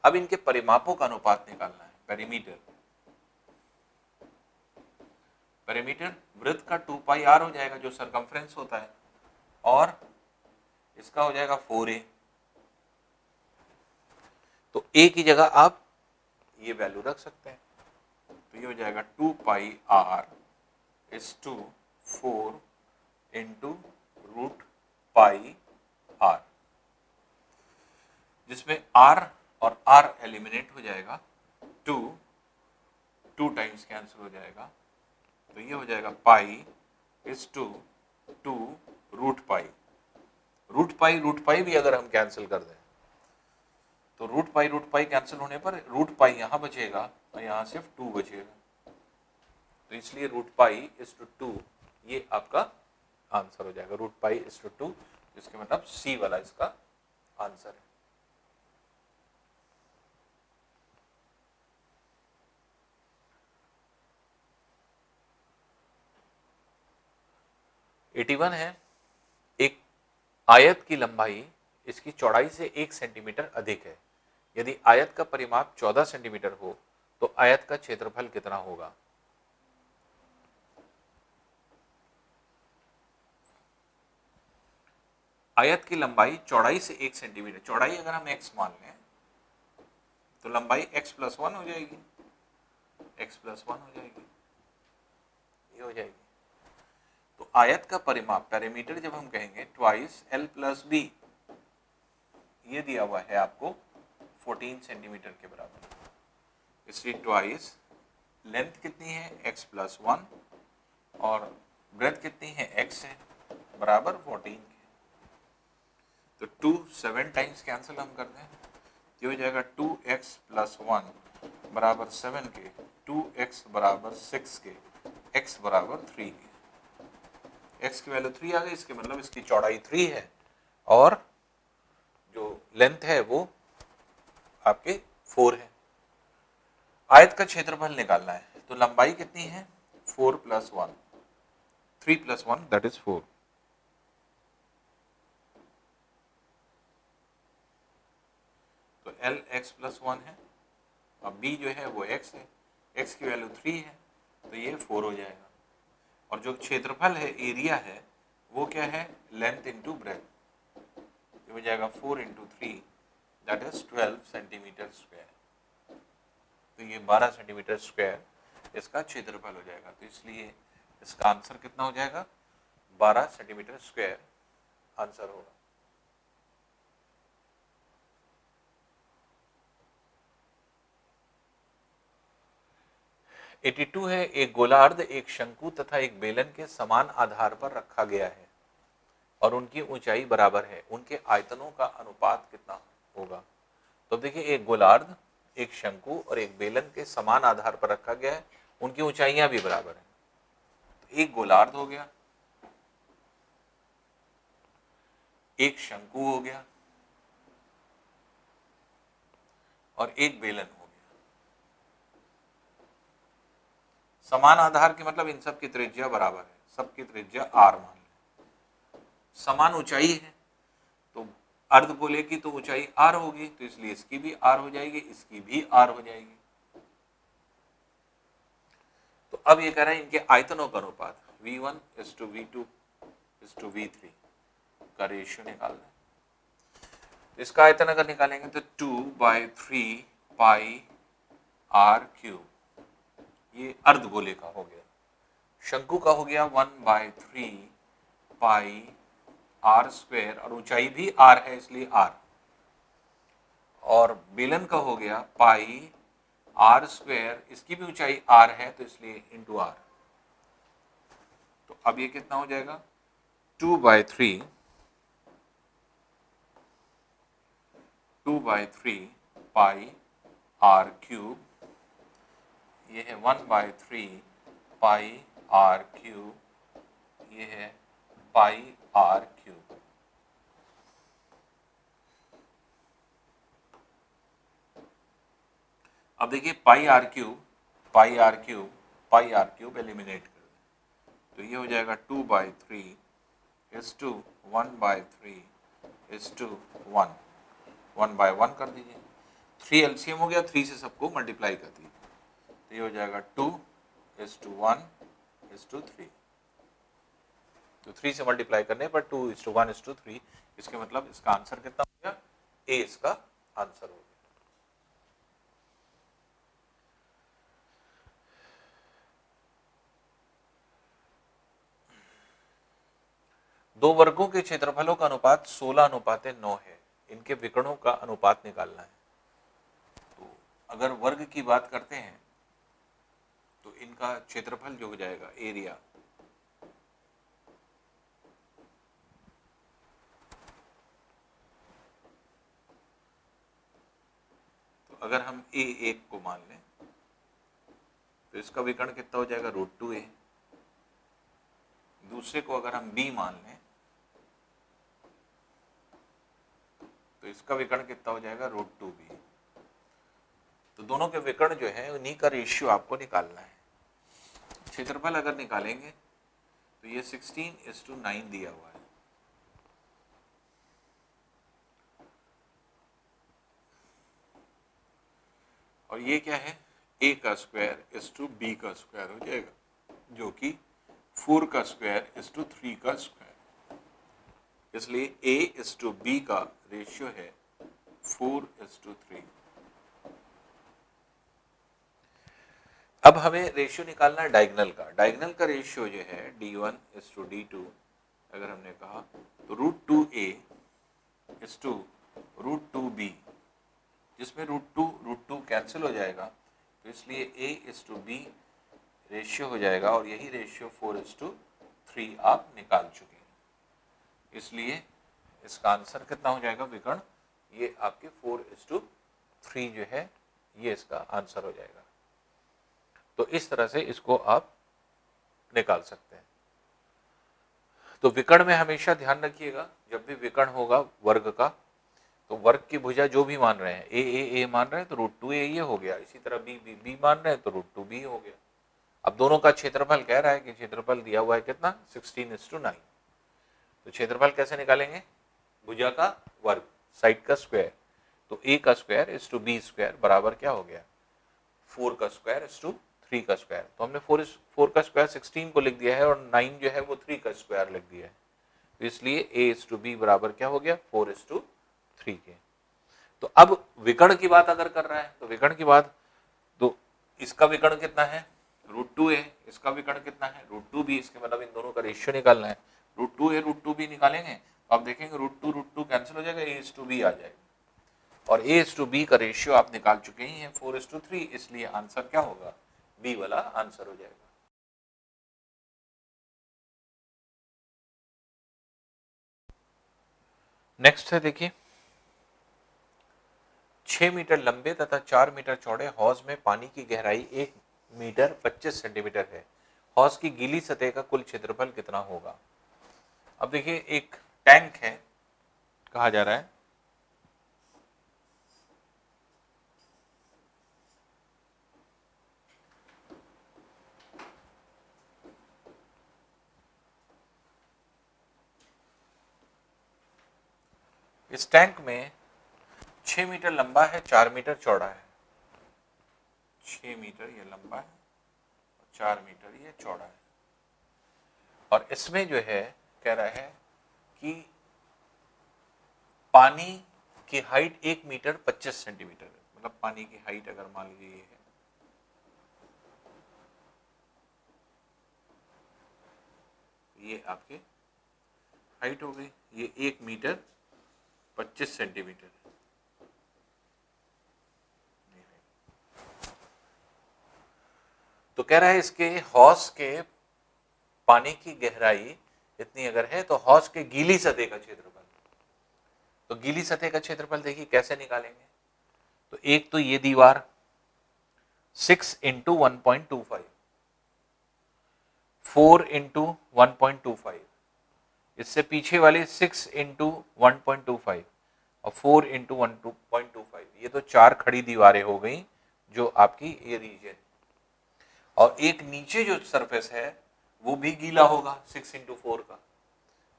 अब इनके परिमापों का अनुपात निकालना है, पेरीमीटर। पेरीमीटर वृत्त का 2πr हो जाएगा जो सरकमफ्रेंस होता है, और इसका हो जाएगा 4a। तो a की जगह आप ये वैल्यू रख सकते हैं, तो ये हो जाएगा 2πr is to 4 × √πr, जिसमें r और r एलिमिनेट हो जाएगा, 2 टाइम्स कैंसिल हो जाएगा, तो ये हो जाएगा π is to 2 √π। √π भी अगर हम कैंसिल कर दें तो √π कैंसिल होने पर √π यहाँ बचेगा और यहाँ सिर्फ 2 बचेगा। तो इसलिए √π/2 ये आपका आंसर हो जाएगा, √π/2, इसके मतलब सी वाला इसका आंसर है। #81 है, एक आयत की लंबाई इसकी चौड़ाई से 1 सेंटीमीटर अधिक है। यदि आयत का परिमाप 14 सेंटीमीटर हो तो आयत का क्षेत्रफल कितना होगा? आयत की लंबाई चौड़ाई से 1 सेंटीमीटर, चौड़ाई अगर हम x मान लें तो लंबाई x+1 हो जाएगी, x+1 हो जाएगी, ये हो जाएगी। तो आयत का परिमाप, पैरामीटर जब हम कहेंगे ट्वाइस l+b, ये दिया हुआ है आपको 14 सेंटीमीटर के बराबर, इसलिए ट्वाइस लेंथ कितनी है x+1 और ब्रेथ कितनी है x है, बराबर 14 के। तो 2 7 टाइम्स कैंसिल हम कर दें, ये हो जाएगा 2x+1 बराबर 7 के, 2x बराबर 6 के, x बराबर 3 के। x की वैल्यू 3 आ गई, इसके मतलब इसकी चौड़ाई 3 है और जो लेंथ है वो आपके 4 है। आयत का क्षेत्रफल निकालना है, तो लंबाई कितनी है 4+1, 3+1 दैट इज 4। तो L x+1 है, अब b जो है वो x है, x की वैल्यू 3 है तो ये 4 हो जाएगा। और जो क्षेत्रफल है, एरिया है, वो क्या है, लेंथ इंटू ब्रेथ, ये हो जाएगा 4 × 3 दैट इज 12 सेंटीमीटर स्क्वायर। तो ये 12 सेंटीमीटर स्क्वायर इसका क्षेत्रफल हो जाएगा। तो इसलिए इसका आंसर कितना हो जाएगा, 12 सेंटीमीटर स्क्वायर आंसर होगा। #82 है, एक गोलार्ध, एक शंकु तथा एक बेलन के समान आधार पर रखा गया है और उनकी ऊंचाई बराबर है, उनके आयतनों का अनुपात कितना होगा? तो देखिए, एक गोलार्ध, एक शंकु और एक बेलन के समान आधार पर रखा गया है, उनकी ऊंचाइयां भी बराबर है। तो एक गोलार्ध हो गया, एक शंकु हो गया और एक बेलन हो गया। समान आधार के मतलब इन सब की त्रिज्या बराबर है, सबकी त्रिज्या r मान लें। समान ऊंचाई है तो अर्धगोले की तो ऊंचाई r होगी, तो इसलिए इसकी भी r हो जाएगी, इसकी भी r हो जाएगी। तो अब ये कह रहे हैं इनके आयतनों का अनुपात V1:V2:V3 का रेशियो निकालना है। तो इसका आयतन अगर निकालेंगे तो 2/3 पाई r3, ये अर्धगोले का हो गया। शंकु का हो गया 1/3 पाई r², और ऊंचाई भी r है इसलिए r। और बेलन का हो गया पाई r², इसकी भी ऊंचाई r है तो इसलिए इंटू r। तो अब ये कितना हो जाएगा, 2/3 पाई r3, ये है 1/3 पाई r3, ये है पाई r3। अब देखिए पाई r3 एलिमिनेट कर दें, तो ये हो जाएगा 2/3 = 1/3 = 1, 1/1 कर दीजिए, 3 एलसीएम हो गया, 3 से सबको मल्टीप्लाई कर दीजिए, तो ये हो जाएगा 2:1:3। तो 3 से मल्टीप्लाई करने पर 2:1:3, इसके मतलब इसका आंसर कितना हो गया, ए इसका आंसर हो गया। दो वर्गों के क्षेत्रफलों का अनुपात 16:9 है, इनके विकर्णों का अनुपात निकालना है। तो अगर वर्ग की बात करते हैं तो इनका क्षेत्रफल जो हो जाएगा, एरिया, तो अगर हम A1 को मान लें तो इसका विकर्ण कितना हो जाएगा, √2a। दूसरे को अगर हम b मान लें तो इसका विकर्ण कितना हो जाएगा, √2b। तो दोनों के विकर्ण जो है उन्हीं का रेशियो आपको निकालना है। क्षेत्रफल अगर निकालेंगे तो ये 16:9 दिया हुआ है। और ये क्या है, a का स्क्वायर b का स्क्वायर हो जाएगा, जो कि 4 का स्क्वायर 3 का स्क्वायर। इसलिए a:b का रेशियो है 4:3। अब हमें रेशियो निकालना है डायगोनल का। डायगोनल का रेशियो जो है d1:d2 अगर हमने कहा तो √2a:√2b, जिसमें √2 कैंसिल हो जाएगा, तो इसलिए a:b रेशियो हो जाएगा और यही रेशियो 4:3 आप निकाल चुके हैं। इसलिए इसका आंसर कितना हो जाएगा विकर्ण, ये आपके 4:3 जो है ये इसका आंसर हो जाएगा। तो इस तरह से इसको आप निकाल सकते हैं। तो विकर्ण में हमेशा ध्यान रखिएगा, जब भी विकर्ण होगा वर्ग का, तो वर्ग की भुजा जो भी मान रहे हैं, ए मान रहे हैं तो √2a ये हो गया, इसी तरह b मान रहे हैं तो √2b हो गया। अब दोनों का क्षेत्रफल कह रहा है कि क्षेत्रफल दिया हुआ है कितना, 16:9। तो क्षेत्रफल कैसे निकालेंगे, भुजा का वर्ग, साइड का स्क्वायर। तो a का स्क्वायर b स्क्वायर बराबर क्या हो गया, 4 का स्क्वायर 3 का स्क्वायर। तो हमने 4 का स्क्वायर 16 को लिख दिया है और 9 जो है वो 3 का स्क्वायर लिख दिया है। तो इसलिए a:b बराबर क्या हो गया, 4:3 के। तो अब विकर्ण की बात अगर कर रहा है तो विकर्ण की बात, तो इसका विकर्ण कितना है, √2a, इसका विकर्ण कितना है, √2b। इसके मतलब इन दोनों का रेशियो निकालना है। √2a √2b निकालेंगे तो आप देखेंगे √2 कैंसिल हो जाएगा, a:b आ जाएगा और a:b का रेशियो आप निकाल चुके ही हैं 4:3। इसलिए आंसर क्या होगा, बी वाला आंसर हो जाएगा। नेक्स्ट है देखिए, 6 मीटर लंबे तथा 4 मीटर चौड़े हौज में पानी की गहराई 1 मीटर 25 सेंटीमीटर है। हौज की गीली सतह का कुल क्षेत्रफल कितना होगा। अब देखिए एक टैंक है, कहा जा रहा है इस टैंक में 6 मीटर लंबा है, 4 मीटर चौड़ा है। 6 मीटर ये लंबा है और 4 मीटर ये चौड़ा है। और इसमें जो है कह रहा है कि पानी की हाइट 1 मीटर 25 सेंटीमीटर है। मतलब पानी की हाइट अगर मान लीजिए ये है, ये आपके हाइट हो गई, ये 1 मीटर 25 सेंटीमीटर। तो कह रहा है इसके हौज के पानी की गहराई इतनी अगर है तो हौज के गीली सतह का क्षेत्रफल। तो गीली सतह का क्षेत्रफल देखिए कैसे निकालेंगे। तो एक तो ये दीवार 6 × 1.25, 4 × 1.25, इससे पीछे वाली 6 × 1.25 और 4 × 1.25। ये तो 4 खड़ी दीवारें हो गई जो आपकी ये रीजन। और एक नीचे जो सरफेस है वो भी गीला होगा 6 × 4 का।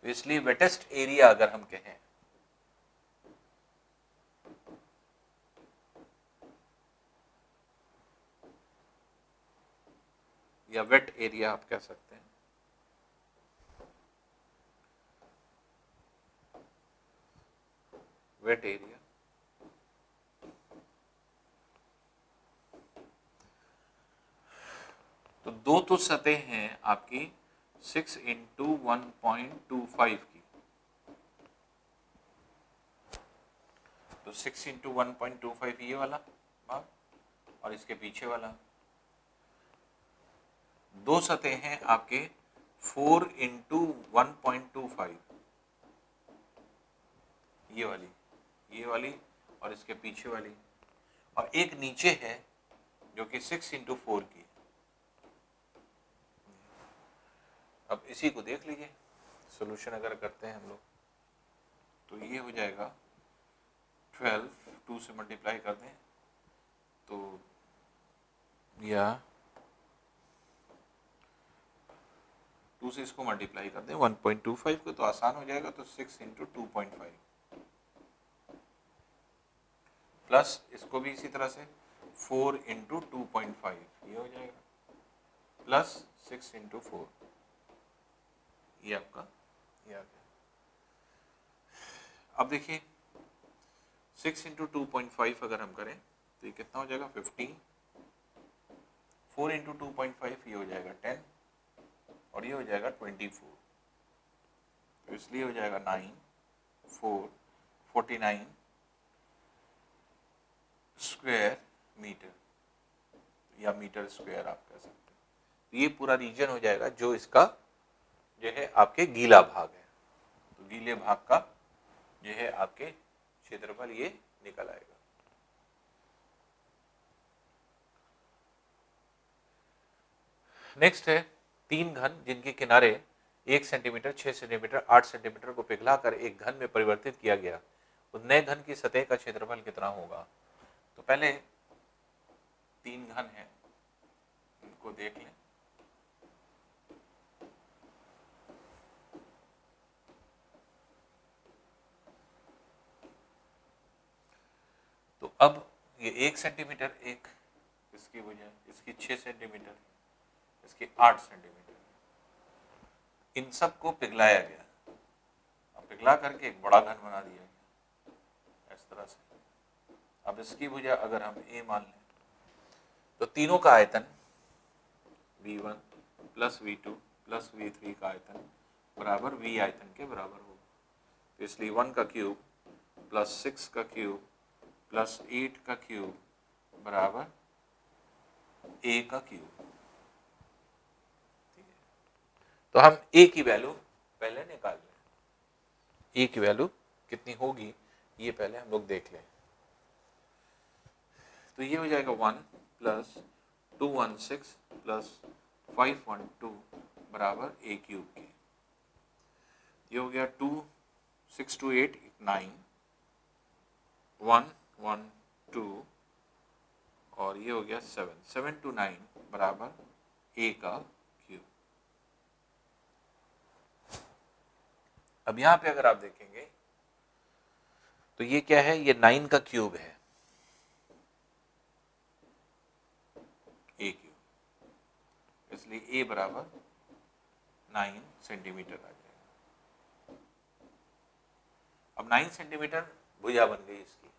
तो इसलिए वेटेस्ट एरिया अगर हम कहें, या वेट एरिया आप कह सकते हैं, वेट एरिया, तो दो तो सतह हैं आपकी 6 × 1.25 की। तो 6 × 1.25 ये वाला भाग और इसके पीछे वाला। दो सतह हैं आपके 4 × 1.25, ये वाली और इसके पीछे वाली। और एक नीचे है जो कि 6 × 4 की। अब इसी को देख लीजिए, सोल्यूशन अगर करते हैं हम लोग तो ये हो जाएगा 12, 2 से मल्टीप्लाई कर दें तो या 2 से इसको मल्टीप्लाई कर दें 1.25 को तो आसान हो जाएगा, तो 6 इंटू 2.5 प्लस इसको भी इसी तरह से 4 इंटू 2.5 ये हो जाएगा प्लस 6 इंटू 4 ये आपका ये आ गया। अब देखिए 6 इंटू 2.5 अगर हम करें तो ये कितना हो जाएगा 15, 4 इंटू 2.5 ये हो जाएगा 10 और ये हो जाएगा 24, तो इसलिए हो जाएगा 9, 4, 49 स्क्वायर मीटर या मीटर स्क्वायर आप कह सकते हैं। तो ये पूरा रीजन हो जाएगा जो इसका जो है आपके गीला भाग है, तो गीले भाग का जो है आपके क्षेत्रफल ये निकल आएगा। नेक्स्ट है 3 घन जिनके किनारे 1 सेंटीमीटर, 6 सेंटीमीटर, 8 सेंटीमीटर को पिघलाकर एक घन में परिवर्तित किया गया, उस नए घन की सतह का क्षेत्रफल कितना होगा। तो पहले 3 घन हैं उनको देख लें। तो अब ये 1 सेंटीमीटर एक इसकी वजह, इसकी 6 सेंटीमीटर, इसकी 8 सेंटीमीटर, इन सब को पिघलाया गया, अब पिघला करके एक बड़ा घन बना दिया गया इस तरह से। अब इसकी भुजा अगर हम a मान लें तो तीनों का आयतन v1 plus v2 plus v3 का आयतन बराबर v आयतन के बराबर होगा। तो इसलिए 1 का क्यूब प्लस 6 का क्यूब प्लस 8 का क्यूब बराबर a का क्यूब। ठीक है, तो हम a की वैल्यू पहले निकाल लें, a की वैल्यू कितनी होगी ये पहले हम लोग देख लें। तो ये हो जाएगा 1 प्लस 216 प्लस 512 बराबर a क्यूब के। ये हो गया 2, 6 to 8 9, 1 1 2 और ये हो गया 7, 7 to 9 बराबर a का क्यूब। अब यहाँ पे अगर आप देखेंगे तो ये क्या है, ये 9 का क्यूब है a क्यूब, इसलिए a बराबर 9 सेंटीमीटर आ जाएगा। अब 9 सेंटीमीटर भुजा बन गई इसकी,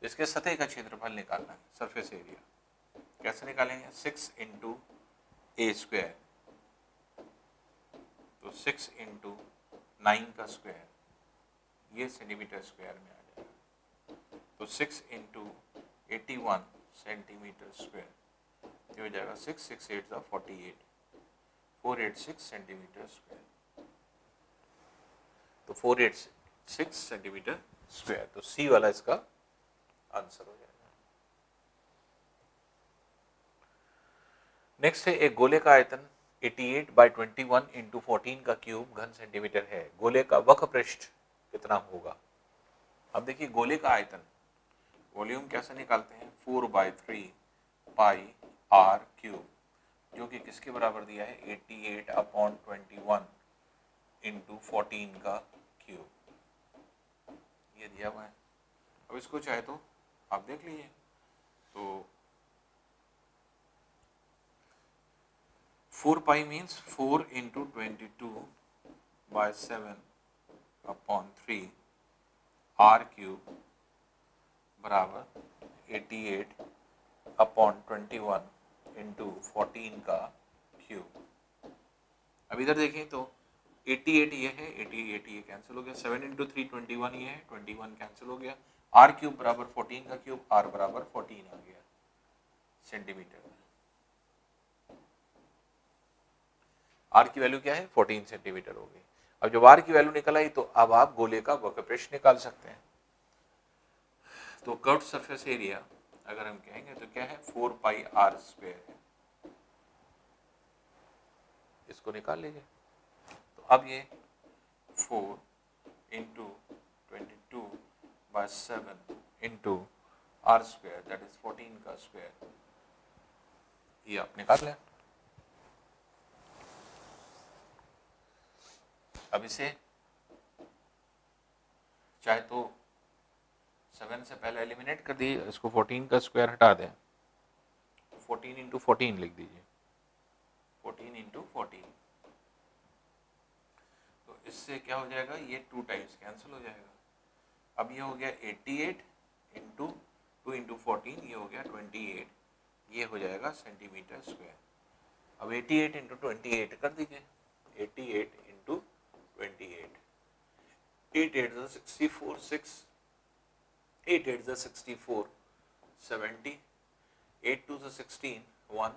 इसके सतह का क्षेत्रफल निकालना है, सरफेस एरिया। कैसे निकालेंगे, 6 इंटू ए स्क्वायर, तो 6 इंटू 9 का स्क्वायर ये सेंटीमीटर स्क्वायर में आ जाएगा, तो 6 इंटू 81 सेंटीमीटर स्क्वायर, ये हो जाएगा 6, 6 8 48, 486 सेंटीमीटर स्क्वायर, तो 486 सेंटीमीटर स्क्वायर, तो सी वाला इसका आंसर हो जाएगा। नेक्स्ट है एक गोले का आयतन 88/21 इंटू 14 का क्यूब घन सेंटीमीटर है, गोले का वक्र पृष्ठ कितना होगा। अब देखिए गोले का आयतन वॉल्यूम कैसे निकालते हैं, 4/3 पाई r क्यूब, जो कि किसके बराबर दिया है 88/21 इंटू 14 का क्यूब, ये दिया हुआ है। अब इसको चाहे तो आप देख लीजिए, तो 4 पाई मीन्स 4 इंटू 22/7/3 r क्यूब बराबर 88/21 इंटू 14 का क्यूब। अब इधर देखें तो 88 ये है, 88 ये कैंसिल हो गया, 7 इंटू 3 21 ये है, 21 कैंसिल हो गया, r क्यूब बराबर 14 का क्यूब, r बराबर 14 आ गया सेंटीमीटर में। r की वैल्यू क्या है 14 सेंटीमीटर हो गई। अब जब r की वैल्यू निकल आई तो अब आप गोले का वक्र पृष्ठ निकाल सकते हैं। तो कर्व्ड सरफेस एरिया अगर हम कहेंगे तो क्या है 4 पाई r स्क्वायर है, इसको निकाल लीजिए। अब ये 4 into 22/7 into R square that is 14 का स्क्वायर, ये आप निकाल लें। अब इसे चाहे तो 7 से पहले एलिमिनेट कर दीजिए, इसको 14 का स्क्वायर हटा दें, 14 इंटू 14 लिख दीजिए, 14 इंटू 14। तो इससे क्या हो जाएगा, ये 2 टाइम्स कैंसिल हो जाएगा। अब ये हो गया 88 इंटू 2 इंटू 14, ये हो गया 28, ये हो जाएगा सेंटीमीटर स्क्वायर। अब 88 इंटू 28 कर दीजिए, 88 इंटू 28, 8 8 64, 6 8 8 64, 70, 8 2 16, 1,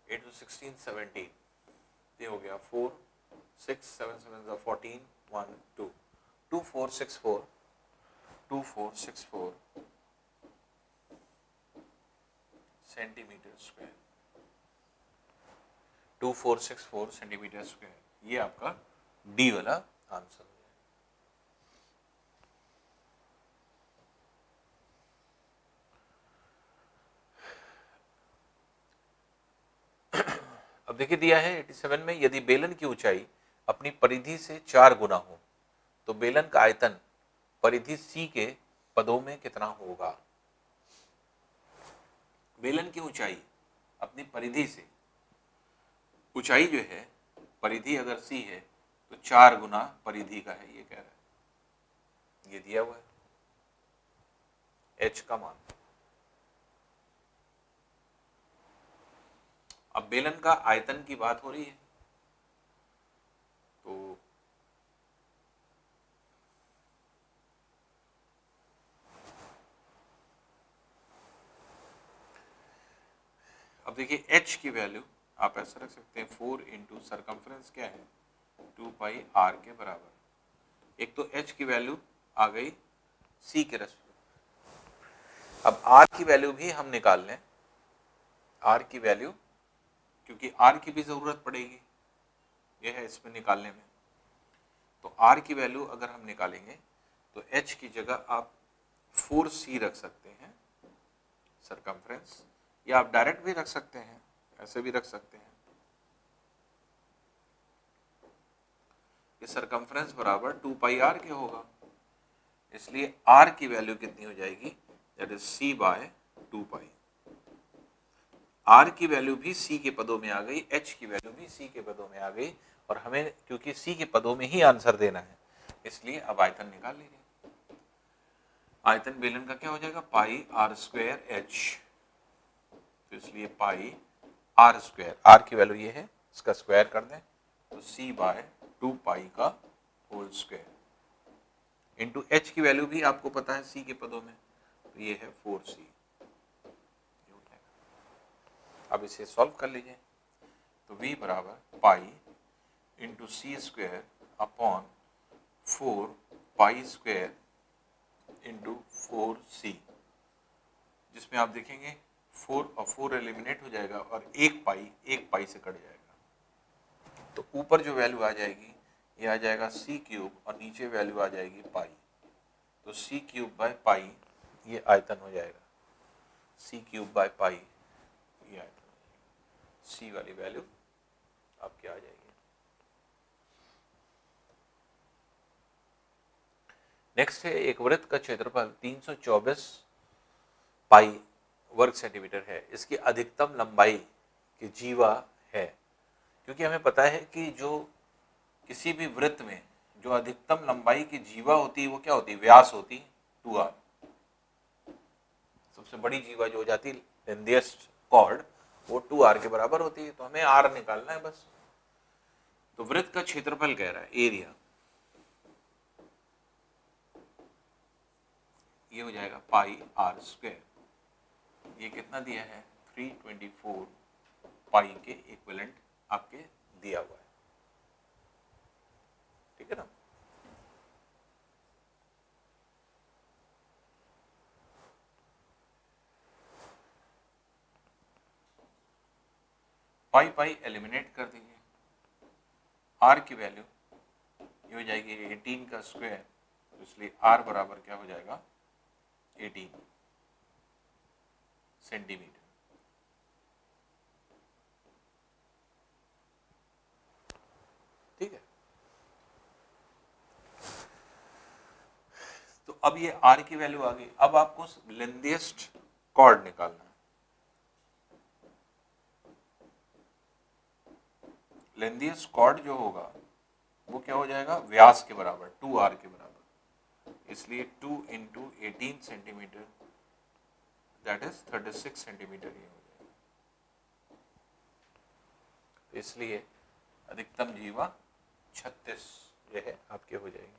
8 2 16, 17, ये हो गया 4 6 7 7 14, 1 2 2464, 2464 सेंटीमीटर स्क्वायर, 2464 सेंटीमीटर स्क्वायर, ये आपका डी वाला आंसर हो जाएगा। अब देखिए दिया है 87 में, यदि बेलन की ऊंचाई अपनी परिधि से 4 गुना हो तो बेलन का आयतन परिधि सी के पदों में कितना होगा। बेलन की ऊंचाई अपनी परिधि से, ऊंचाई जो है परिधि अगर सी है तो 4 गुना परिधि का है, ये कह रहा है, ये दिया हुआ है एच का मान। अब बेलन का आयतन की बात हो रही है, तो अब देखिए h की वैल्यू आप ऐसा रख सकते हैं 4 इंटू सरकमफ्रेंस क्या है 2 पाई r के बराबर। एक तो h की वैल्यू आ गई c के रेस्पेक्ट। अब r की वैल्यू भी हम निकाल लें, r की वैल्यू, क्योंकि r की भी जरूरत पड़ेगी, यह है इसमें निकालने में। तो r की वैल्यू अगर हम निकालेंगे तो h की जगह आप 4c रख सकते हैं सरकमफ्रेंस, या आप डायरेक्ट भी रख सकते हैं, ऐसे भी रख सकते हैं। ये सरकमफ्रेंस बराबर 2 पाई r के होगा, इसलिए r की वैल्यू कितनी हो जाएगी, that is c by 2 pi. r की वैल्यू भी c के पदों में आ गई, h की वैल्यू भी c के पदों में आ गई, और हमें क्योंकि c के पदों में ही आंसर देना है, इसलिए अब आयतन निकाल लीजिए। आयतन बेलन का क्या हो जाएगा, पाई r स्क्वायर h, तो इसलिए पाई r स्क्वायर, r की वैल्यू ये है, इसका स्क्वायर कर दें तो c बाय 2 पाई का होल स्क्वायर इंटू h की वैल्यू भी आपको पता है c के पदों में, तो ये है 4c। अब इसे सॉल्व कर लीजिए, तो v बराबर pi into C square upon 4 pi square into 4c, जिसमें आप देखेंगे 4 और 4 एलिमिनेट हो जाएगा और एक पाई से कट जाएगा, तो ऊपर जो वैल्यू आ जाएगी ये आ जाएगा c क्यूब और नीचे वैल्यू आ जाएगी पाई, तो c क्यूब बाय पाई ये आयतन हो जाएगा, c क्यूब बाय पाई ये आयतन हो जाएगा, c वाली वैल्यू आपकी आ जाएगी। नेक्स्ट है, एक वृत्त का क्षेत्रफल 324 पाई वर्ग सेंटीमीटर है, इसकी अधिकतम लंबाई की जीवा है। क्योंकि हमें पता है कि जो किसी भी वृत्त में जो अधिकतम लंबाई की जीवा होती है वो क्या होती है, व्यास होती है 2r। सबसे बड़ी जीवा जो हो जाती है लेंथीएस्ट कॉर्ड वो 2r के बराबर होती है, तो हमें r निकालना है बस। तो वृत्त का क्षेत्रफल कह रहा है, एरिया, ये हो जाएगा पाई r स्क्वायर, ये कितना दिया है 324 पाई के इक्विवेलेंट आपके दिया हुआ है, ठीक है ना। पाई पाई एलिमिनेट कर दीजिए, आर की वैल्यू ये हो जाएगी 18 का स्क्वायर, तो इसलिए आर बराबर क्या हो जाएगा 18 सेंटीमीटर। ठीक है, तो अब ये आर की वैल्यू आ गई। अब आपको लेंथीएस्ट कॉर्ड निकालना है। लेंथीएस्ट कॉर्ड जो होगा वो क्या हो जाएगा, व्यास के बराबर, 2r के बराबर, इसलिए 2 into 18 centimetre that is 36 centimetre ये हो जाएगा। तो इसलिए अधिकतम जीवा 36 जो है आपके हो जाएगी।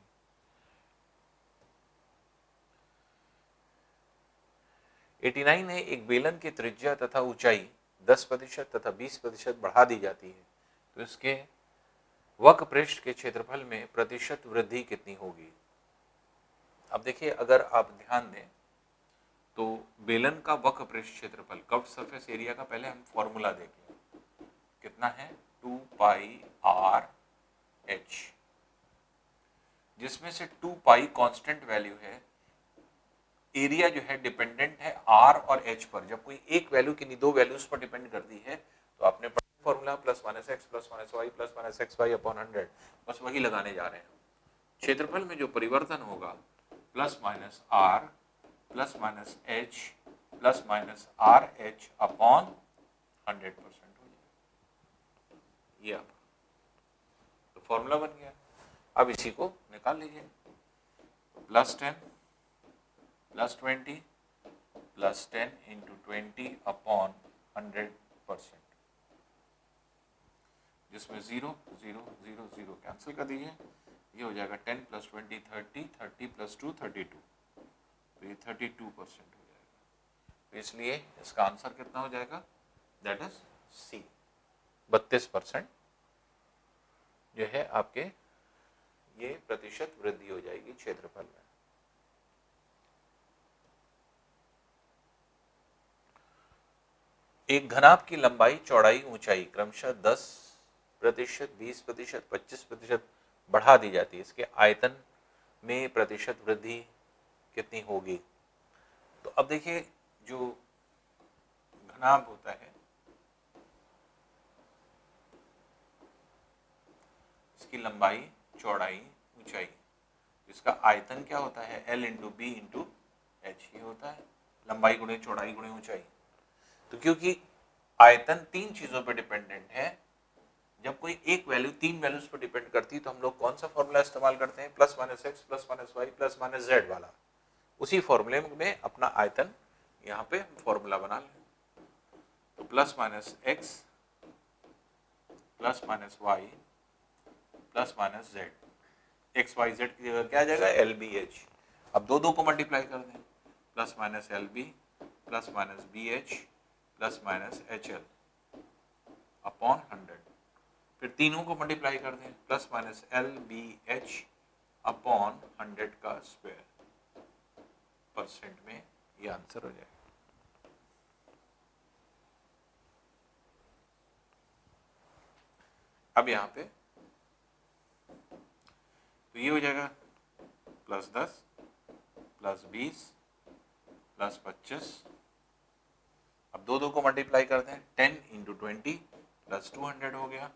एटी 89 है, एक बेलन की त्रिज्या तथा ऊंचाई 10% तथा 20% बढ़ा दी जाती है, तो इसके वक्र पृष्ठ के क्षेत्रफल में प्रतिशत वृद्धि कितनी होगी। अब देखिए, अगर आप ध्यान दें तो बेलन का वक्र पृष्ठ क्षेत्रफल, कर्व्ड सरफेस एरिया का पहले हम फॉर्मूला देख लें, कितना है 2 पाई आर एच, जिसमें से 2 पाई कांस्टेंट वैल्यू है, एरिया जो है डिपेंडेंट है आर और एच पर। जब कोई एक वैल्यू किन्हीं दो वैल्यूज पर डिपेंड करती है तो आपने formula plus minus X plus minus Y plus minus X Y upon 100, बस वही लगाने जा रहे हैं। क्षेत्रफल में जो परिवर्तन होगा plus minus R plus minus H plus minus R H upon 100% हो जाएगा ये आपका, तो फॉर्मूला बन गया। अब इसी को निकाल लीजिए, plus 10 plus 20 plus 10 into 20 upon 100%, जिसमें 0 0 0 0 कैंसिल कर दीजिए, ये हो जाएगा 10 प्लस 20 30, 30 प्लस 2 32, तो ये 32% हो जाएगा। तो इसलिए इसका आंसर कितना हो जाएगा, दैट इज सी, 32% जो है आपके ये प्रतिशत वृद्धि हो जाएगी क्षेत्रफल में। एक घनाभ की लंबाई चौड़ाई ऊंचाई क्रमशः 10%, 20%, 25% बढ़ा दी जाती है, इसके आयतन में प्रतिशत वृद्धि कितनी होगी। तो अब देखिए, जो घनाभ होता है इसकी लंबाई चौड़ाई ऊंचाई, इसका आयतन क्या होता है, L into B into H, ये होता है लंबाई गुणे चौड़ाई गुणे ऊंचाई। तो क्योंकि आयतन तीन चीजों पर डिपेंडेंट है, जब कोई एक वैल्यू तीन वैल्यूज पर डिपेंड करती है तो हम लोग कौन सा फॉर्मूला इस्तेमाल करते हैं, plus minus X plus minus Y plus minus Z वाला। उसी फॉर्मूले में अपना आयतन यहाँ पे फॉर्मूला बना लें, तो plus minus X plus minus Y plus minus Z, X Y Z की जगह क्या आ जाएगा, एल बी एच। अब दो दो को मल्टीप्लाई कर दें, plus minus L B plus minus B H plus minus H L upon 100, फिर तीनों को मल्टीप्लाई कर दें, plus minus L B H upon 100 का स्क्वायर, परसेंट में ये आंसर हो जाएगा। अब यहाँ पे तो ये हो जाएगा प्लस 10 प्लस 20 प्लस 25, अब दो दो को मल्टीप्लाई कर दें, 10 इंटू 20 प्लस 200 हो गया,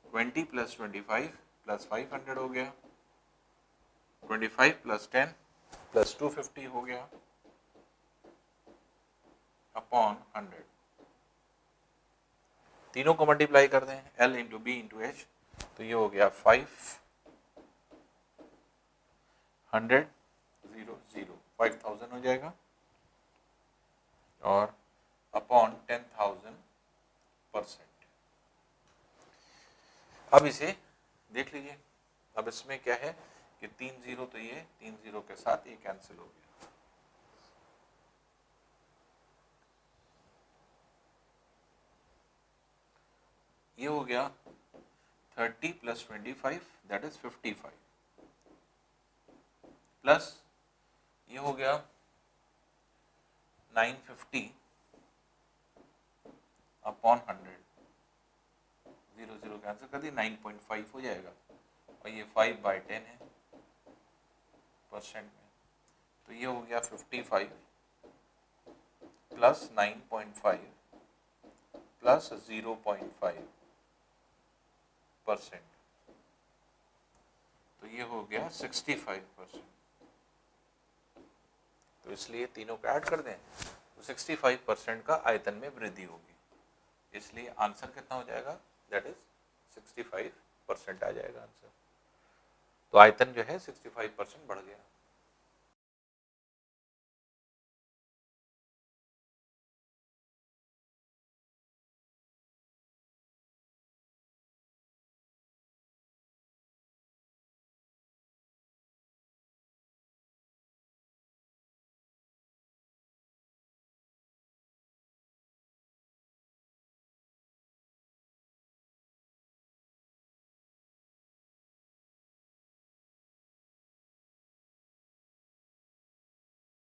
20 प्लस 25 प्लस 500 हो गया, 25 प्लस 10 प्लस 250 हो गया अपॉन 100। तीनों को मल्टीप्लाई कर दें, L into B into H, तो ये हो गया 5000 हो जाएगा और अपॉन 10,000%। अब इसे देख लीजिए, अब इसमें क्या है कि 3 0, तो ये 3 0 के साथ ये कैंसिल हो गया, ये हो गया 30 प्लस 25 दैट इज 55 प्लस ये हो गया 950 अपॉन 100, 0 0 कैंसिल कर दी, 9.5 हो जाएगा, और ये 5/10 है परसेंट में, तो ये हो गया 55 प्लस 9.5 प्लस 0.5%, तो ये हो गया 65%। तो इसलिए तीनों को ऐड कर दें तो 65% का आयतन में वृद्धि होगी, इसलिए आंसर कितना हो जाएगा, दैट इज 65% आ जाएगा आंसर। तो आयतन जो है 65% बढ़ गया।